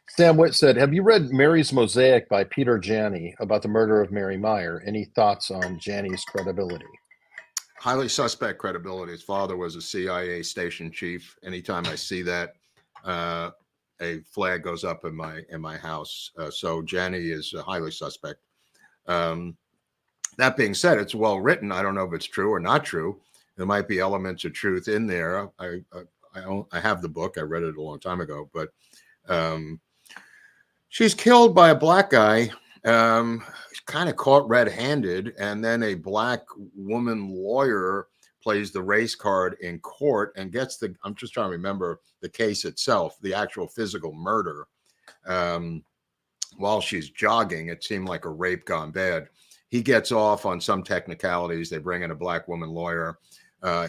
Sam Witt said, have you read Mary's Mosaic by Peter Janney about the murder of Mary Meyer? Any thoughts on Janney's credibility? Highly suspect credibility. His father was a CIA station chief. Anytime I see that, a flag goes up in my house. So Janney is highly suspect. That being said, it's well written. I don't know if it's true or not true. There might be elements of truth in there. I have the book. I read it a long time ago, but she's killed by a black guy. Kind of caught red-handed, and then a black woman lawyer plays the race card in court and gets I'm just trying to remember the case itself, the actual physical murder. While she's jogging, it seemed like a rape gone bad. He gets off on some technicalities. They bring in a black woman lawyer.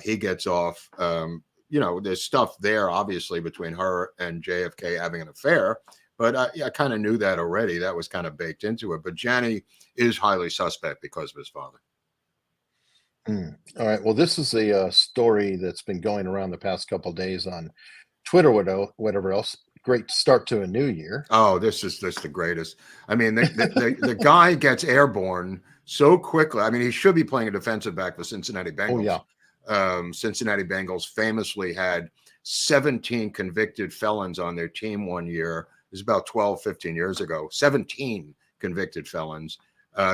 He gets off. There's stuff there, obviously, between her and JFK having an affair. But I kind of knew that already. That was kind of baked into it. But Janney is highly suspect because of his father. All right. Well, this is a story that's been going around the past couple of days on Twitter, whatever else. Great start to a new year. Oh, this is the greatest. I mean, the guy gets airborne so quickly. I mean, he should be playing a defensive back for Cincinnati Bengals. Oh, yeah. Cincinnati Bengals famously had 17 convicted felons on their team one year. It was about 12, 15 years ago. 17 convicted felons.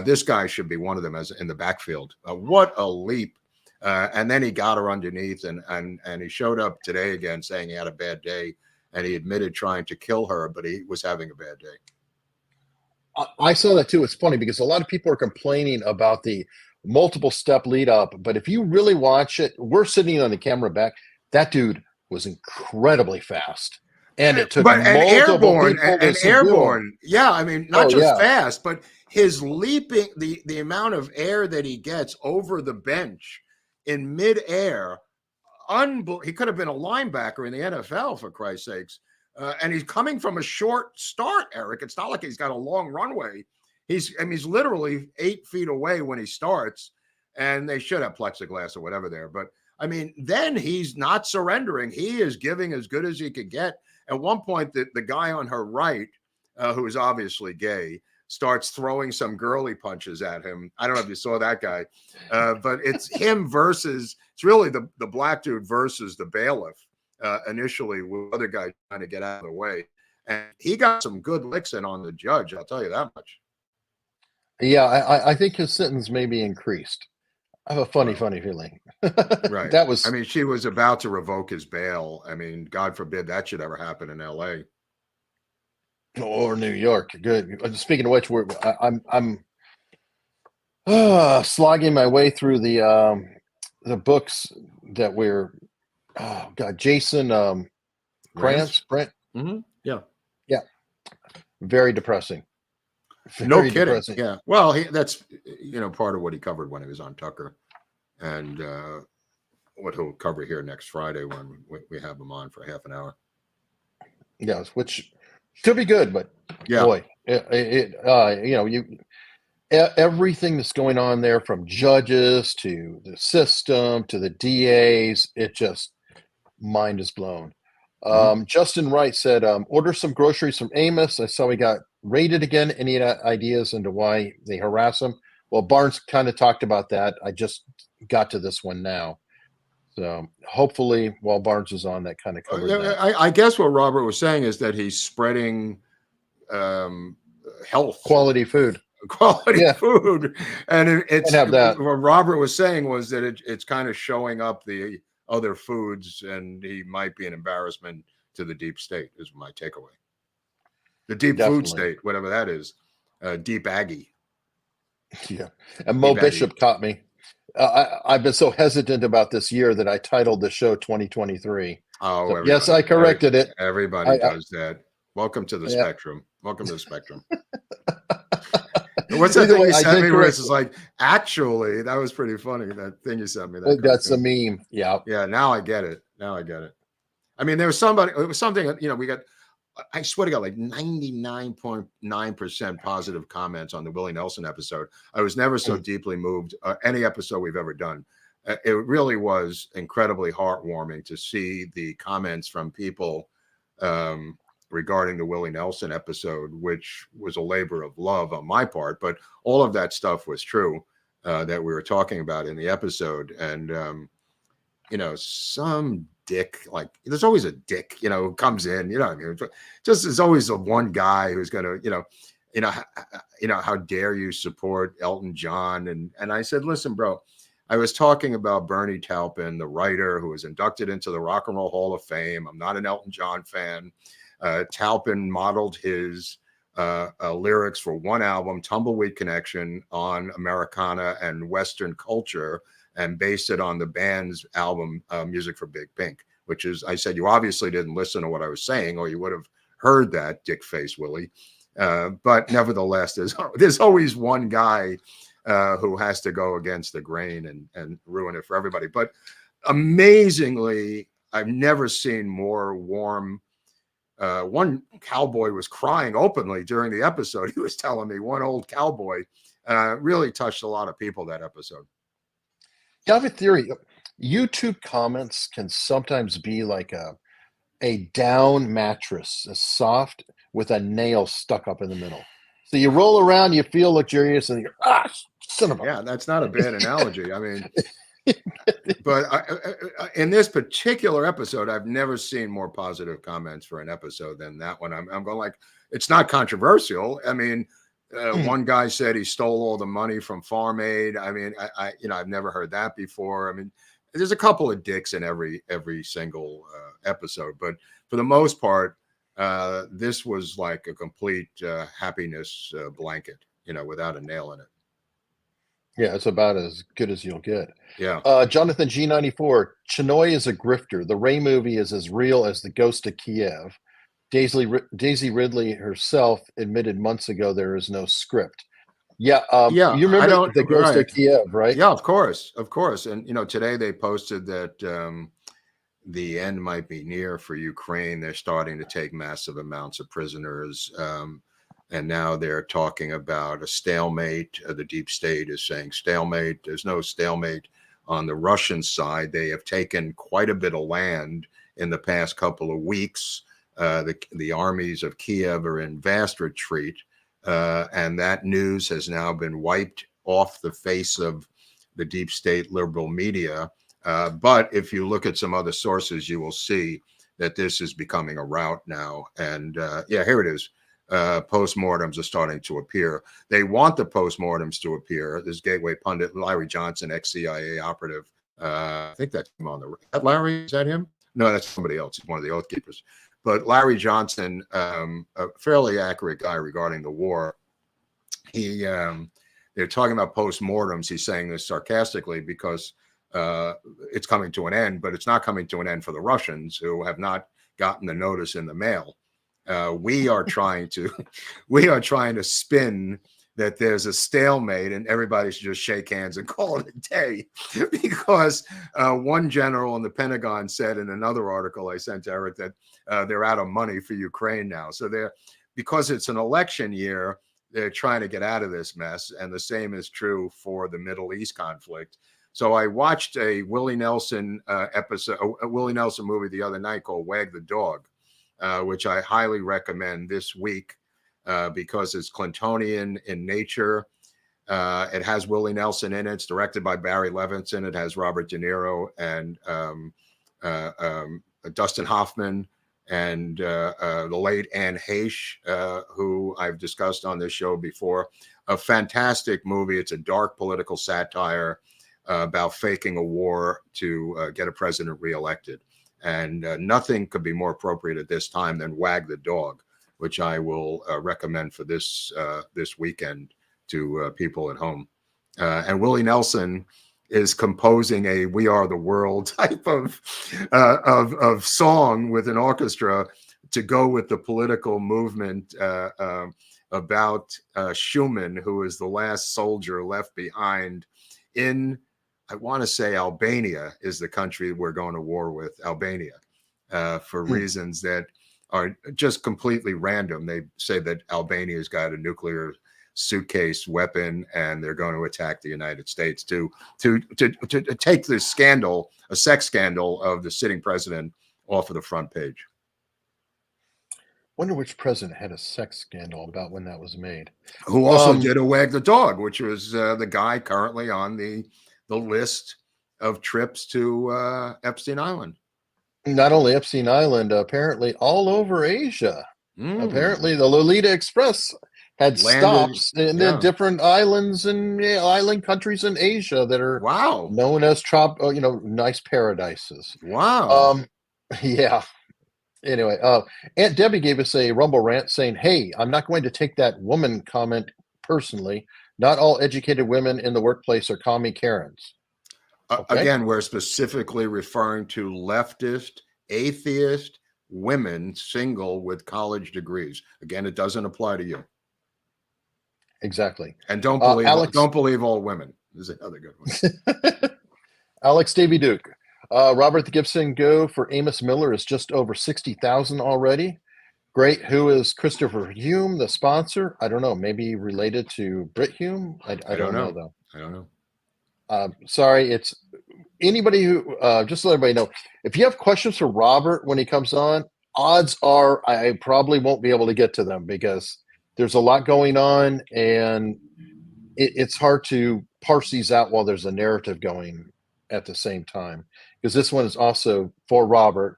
This guy should be one of them as in the backfield. What a leap. And then he got her underneath and he showed up today again saying he had a bad day, and he admitted trying to kill her, but he was having a bad day. I saw that too. It's funny because a lot of people are complaining about the multiple step lead up, but if you really watch it, we're sitting on the camera back. That dude was incredibly fast. And it took but and multiple airborne people to and subdue him. airborne. Yeah, I mean, not Oh, just yeah. fast, but his leaping, the amount of air that he gets over the bench in midair. He could have been a linebacker in the NFL, for Christ's sakes. And he's coming from a short start, Eric. It's not like he's got a long runway. He's literally 8 feet away when he starts, and they should have plexiglass or whatever there. But I mean, then he's not surrendering. He is giving as good as he could get. At one point, the guy on her right, who is obviously gay, starts throwing some girly punches at him. I don't know if you saw that guy, but it's him versus, it's really the black dude versus the bailiff initially, with the other guy trying to get out of the way. And he got some good licks in on the judge, I'll tell you that much. Yeah, I think his sentence may be increased. I have a funny feeling. Right. That was. I mean, she was about to revoke his bail. I mean, God forbid that should ever happen in L.A. Or New York. Good. Speaking of which, I'm slogging my way through the books that we're. Oh God, Jason Krantz, Brent. Mm-hmm. Yeah. Very depressing. No Very kidding. depressing. Yeah. Well, that's part of what he covered when he was on Tucker, and what he'll cover here next Friday when we have him on for half an hour. Yes, which should be good, but Yeah. boy, everything that's going on there, from judges to the system to the DAs, it just mind is blown. Justin Wright said, order some groceries from Amos. I saw he got raided again. Any ideas into why they harass him? Well, Barnes kind of talked about that. I just got to this one now. So hopefully while Barnes is on, that kind of covers that. I guess what Robert was saying is that he's spreading health. Quality food. Food. And it's have that. What Robert was saying was that it's kind of showing up the other foods, and he might be an embarrassment to the deep state, is my takeaway. The deep food state, whatever that is, deep Aggie. Yeah. And Mo Bishop caught me. I've been so hesitant about this year that I titled the show 2023. Oh, so, yes, I corrected it. Everybody does that. Welcome to the spectrum. Welcome to the spectrum. What's that thing you sent me, Chris? It's like, actually, that was pretty funny. That thing you sent me. That's a meme. Yeah. Yeah. Now I get it. I mean, there was something, we got, I swear to God, like 99.9% positive comments on the Willie Nelson episode. I was never so deeply moved, any episode we've ever done. It really was incredibly heartwarming to see the comments from people regarding the Willie Nelson episode, which was a labor of love on my part, but all of that stuff was true that we were talking about in the episode. And, some dick, like there's always a dick, who comes in, I mean, just there's always the one guy who's going to, how dare you support Elton John? And I said, listen, bro, I was talking about Bernie Taupin, the writer who was inducted into the Rock and Roll Hall of Fame. I'm not an Elton John fan. Taupin modeled his lyrics for one album, Tumbleweed Connection, on Americana and Western culture, and based it on the band's album, Music for Big Pink, which is, I said, you obviously didn't listen to what I was saying, or you would have heard that, dick face Willie. But nevertheless, there's always one guy who has to go against the grain and ruin it for everybody. But amazingly, I've never seen more warm. One cowboy was crying openly during the episode. He was telling me, one old cowboy, really touched a lot of people that episode. Yeah, I have a theory. YouTube comments can sometimes be like a down mattress, a soft with a nail stuck up in the middle. So you roll around, you feel luxurious, and you're son of a. Yeah, that's not a bad analogy. I mean, but in this particular episode, I've never seen more positive comments for an episode than that one. I'm going like, it's not controversial. I mean, one guy said he stole all the money from Farm Aid. I mean, I've never heard that before. I mean, there's a couple of dicks in every single episode, but for the most part, this was like a complete happiness blanket, without a nail in it. Yeah, it's about as good as you'll get. Yeah. Jonathan G94, Chinoy is a grifter. The Ray movie is as real as the ghost of Kiev. Daisy Ridley herself admitted months ago there is no script. Yeah, Yeah, you I remember don't. the Ghost of Right. Kiev, right? Yeah, of course, of course. And today they posted that the end might be near for Ukraine. They're starting to take massive amounts of prisoners. And now they're talking about a stalemate. The deep state is saying stalemate. There's no stalemate on the Russian side. They have taken quite a bit of land in the past couple of weeks. The armies of Kiev are in vast retreat. And that news has now been wiped off the face of the deep state liberal media. But if you look at some other sources, you will see that this is becoming a rout now. And yeah, here it is. Postmortems are starting to appear. They want the postmortems to appear. This Gateway pundit, Larry Johnson, ex-CIA operative. I think that's him on the. Larry, is that him? No, that's somebody else. He's one of the Oath Keepers. But Larry Johnson, a fairly accurate guy regarding the war. They're talking about postmortems. He's saying this sarcastically because it's coming to an end, but it's not coming to an end for the Russians who have not gotten the notice in the mail. We are trying to spin that there's a stalemate and everybody should just shake hands and call it a day, because one general in the Pentagon said in another article I sent to Eric that they're out of money for Ukraine now. So because it's an election year, they're trying to get out of this mess. And the same is true for the Middle East conflict. So I watched a Willie Nelson Willie Nelson movie the other night called Wag the Dog, which I highly recommend this week because it's Clintonian in nature. It has Willie Nelson in it. It's directed by Barry Levinson. It has Robert De Niro and Dustin Hoffman and the late Anne Heche, who I've discussed on this show before. A fantastic movie. It's a dark political satire about faking a war to get a president reelected. And nothing could be more appropriate at this time than Wag the Dog, which I will recommend for this weekend to people at home. And Willie Nelson is composing a "We Are the World" type of song with an orchestra to go with the political movement about Schumann, who is the last soldier left behind in, I want to say, Albania is the country we're going to war with, Albania, for reasons that are just completely random. They say that Albania's got a nuclear suitcase weapon and they're going to attack the United States to take this scandal, a sex scandal of the sitting president, off of the front page. Wonder which president had a sex scandal about when that was made. Who also did a Wag the Dog, which was the guy currently on the list of trips to Epstein Island. Not only Epstein Island, apparently all over Asia. Apparently the Lolita Express had stops in the different islands and island countries in Asia that are known as nice paradises. Wow. Yeah. Anyway, Aunt Debbie gave us a Rumble rant saying, "Hey, I'm not going to take that woman comment personally. Not all educated women in the workplace are commie Karens." Okay. Again, we're specifically referring to leftist, atheist women single with college degrees. Again, it doesn't apply to you. Exactly. And don't believe all women is another good one. Alex Davy Duke. Robert the Gibson Go for Amos Miller is just over 60,000 already. Great. Who is Christopher Hume, the sponsor? I don't know. Maybe related to Brit Hume? I don't know, though. I don't know. Sorry. It's anybody who, just to let everybody know, if you have questions for Robert when he comes on, odds are I probably won't be able to get to them because there's a lot going on and it's hard to parse these out while there's a narrative going at the same time. Because this one is also for Robert.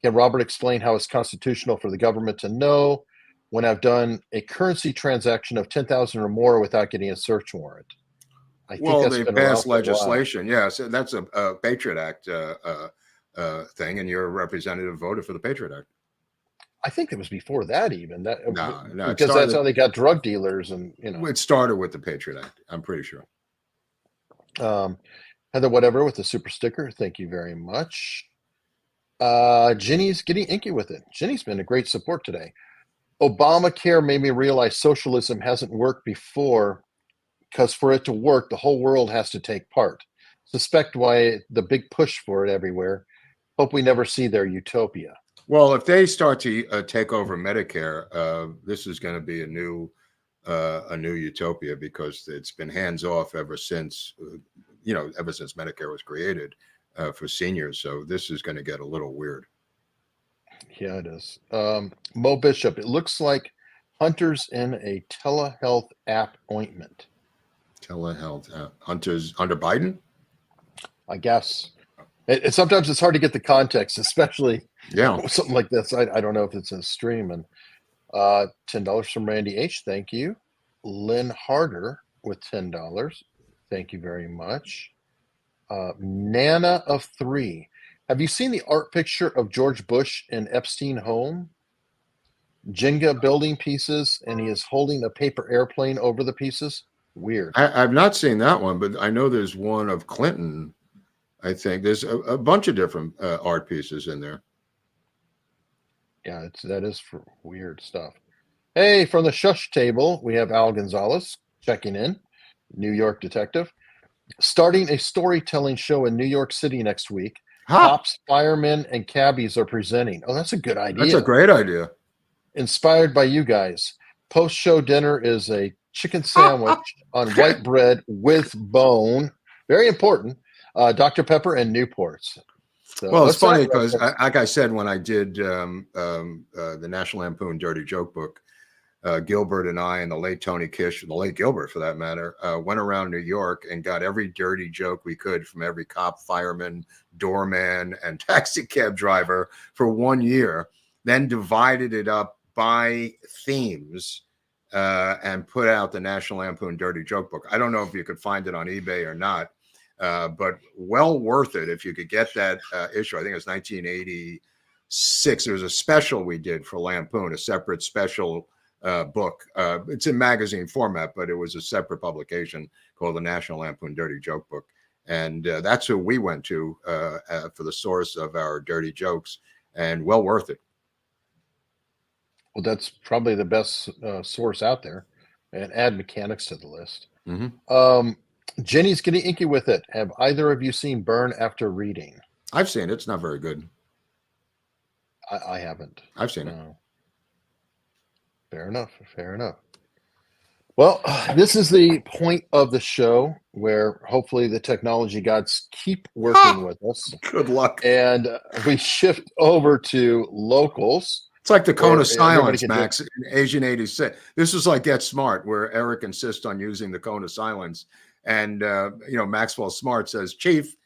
Can Robert explain how it's constitutional for the government to know when I've done a currency transaction of 10,000 or more without getting a search warrant? they passed legislation. Yes, that's a Patriot Act thing, and your representative voted for the Patriot Act. I think it was before that even. No, because that's how they got drug dealers, and it started with the Patriot Act. I'm pretty sure. Heather, whatever, with the super sticker. Thank you very much. Jenny's getting inky with it. Jenny's been a great support today. Obamacare made me realize socialism hasn't worked before, because for it to work, the whole world has to take part. Suspect why the big push for it everywhere. Hope we never see their utopia. Well, if they start to take over Medicare, this is going to be a new utopia, because it's been hands off ever since ever since Medicare was created for seniors. So this is going to get a little weird. Yeah, it is. Mo Bishop, it looks like Hunter's in a telehealth app ointment. Telehealth Hunter's under Biden, I guess. Sometimes it's hard to get the context, especially yeah. something like this. I don't know if it's a stream. And $10 from Randy H. Thank you. Lynn Harder with $10. Thank you very much. Nana of 3. Have you seen the art picture of George Bush in Epstein home? Jenga building pieces, and he is holding a paper airplane over the pieces. Weird. I've not seen that one, but I know there's one of Clinton. I think there's a bunch of different art pieces in there. Yeah, that is for weird stuff. Hey, from the shush table, we have Al Gonzalez checking in, New York detective. Starting a storytelling show in New York City next week. Cops, firemen, and cabbies are presenting. Oh, that's a good idea. That's a great idea. Inspired by you guys. Post-show dinner is a chicken sandwich on white bread with bone. Very important. Dr. Pepper and Newports. So well, it's funny because, like I said, when I did the National Lampoon Dirty Joke book, Gilbert and I and the late Tony Kish, the late Gilbert for that matter, went around New York and got every dirty joke we could from every cop, fireman, doorman, and taxi cab driver for 1 year, then divided it up by themes and put out the National Lampoon Dirty Joke book. I don't know if you could find it on eBay or not, but well worth it if you could get that issue. I think it was 1986. There was a special we did for Lampoon, a separate special book. It's in magazine format, but it was a separate publication called the National Lampoon Dirty Joke Book. And that's who we went to for the source of our dirty jokes, and well worth it. Well, that's probably the best source out there. And add mechanics to the list. Mm-hmm. Jenny's getting inky with it. Have either of you seen Burn After Reading? I've seen it. It's not very good. I haven't. I've seen it. Fair enough. Fair enough. Well, this is the point of the show where hopefully the technology gods keep working with us. Good luck. And we shift over to locals. It's like the cone of silence, Max, in Asian 86. This is like Get Smart, where Eric insists on using the cone of silence. And, Maxwell Smart says, Chief,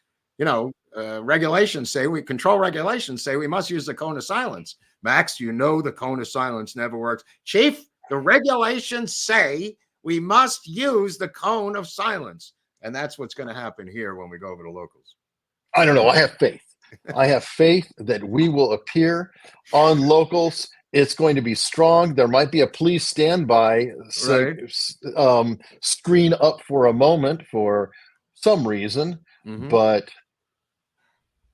regulations say control regulations say we must use the cone of silence. Max, the cone of silence never works. Chief, the regulations say we must use the cone of silence. And that's what's going to happen here when we go over to locals. I don't know. I have faith. I have faith that we will appear on locals. It's going to be strong. There might be a please stand by screen up for a moment for some reason, but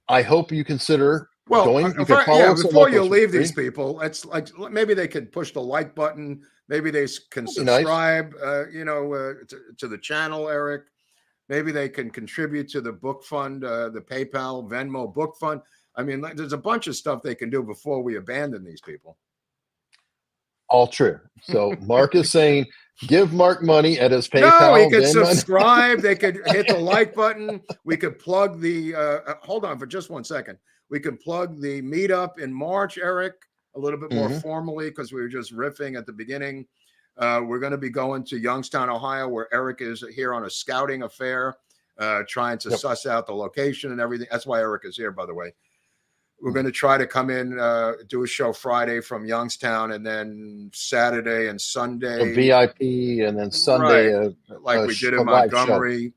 I hope you consider going. You before you leave these people, it's like maybe they could push the like button. Maybe they can subscribe, to the channel, Eric. Maybe they can contribute to the book fund, the PayPal, Venmo book fund. I mean, there's a bunch of stuff they can do before we abandon these people. All true. So Mark is saying, give Mark money at his PayPal. No, he could subscribe. They could hit the like button. We could plug the, hold on for just 1 second. We could plug the meetup in March, Eric, a little bit more formally, because we were just riffing at the beginning. We're going to be going to Youngstown, Ohio, where Eric is here on a scouting affair, trying to suss out the location and everything. That's why Eric is here, by the way. We're going to try to come in, do a show Friday from Youngstown, and then Saturday and Sunday. A VIP, and then Sunday. Like we did in Montgomery.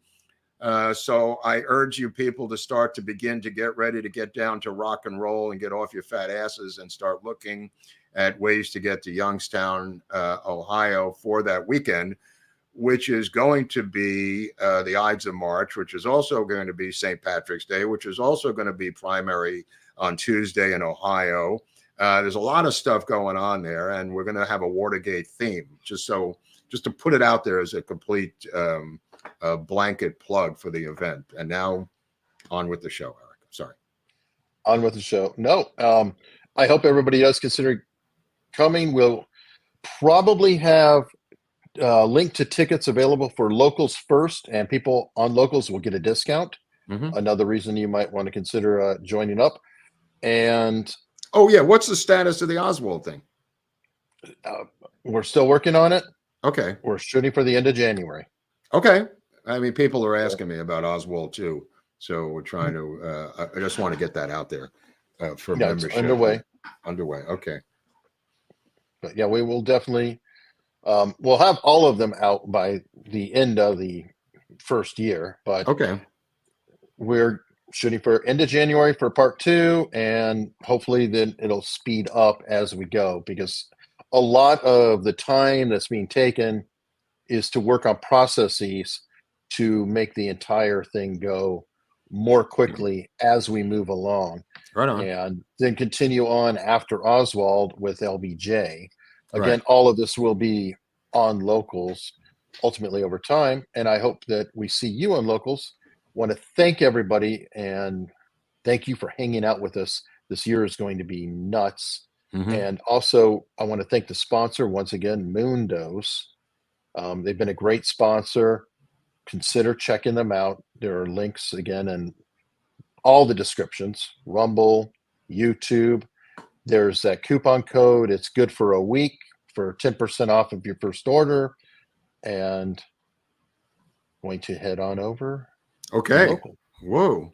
So I urge you people to begin to get ready to get down to rock and roll and get off your fat asses and start looking at ways to get to Youngstown, Ohio for that weekend. which is going to be the Ides of March, which is also going to be St. Patrick's Day, which is also going to be primary on Tuesday in Ohio. There's a lot of stuff going on there, and we're going to have a Watergate theme, just to put it out there as a complete blanket plug for the event. And now on with the show, Eric. Sorry. On with the show. No, I hope everybody does consider coming. We'll probably have link to tickets available for locals first, and people on locals will get a discount. Another reason you might want to consider joining up. And oh yeah, what's the status of the Oswald thing? We're still working on it. Okay, we're shooting for the end of January. Okay, I mean, people are asking me about Oswald too, so we're trying to. I just want to get that out there for membership. It's underway. Underway. Okay. But yeah, we will definitely. We'll have all of them out by the end of the first year, but okay, we're shooting for end of January for part 2, and hopefully then it'll speed up as we go, because a lot of the time that's being taken is to work on processes to make the entire thing go more quickly as we move along. Right on. And then continue on after Oswald with LBJ. Again, Right. all of this will be on locals ultimately over time. And I hope that we see you on locals. Want to thank everybody and thank you for hanging out with us. This year is going to be nuts. And also, I want to thank the sponsor once again, Moondos. They've been a great sponsor. Consider checking them out. There are links again in all the descriptions, Rumble, YouTube. There's that coupon code. It's good for a week for 10% off of your first order. And going to head on over. Okay. Whoa.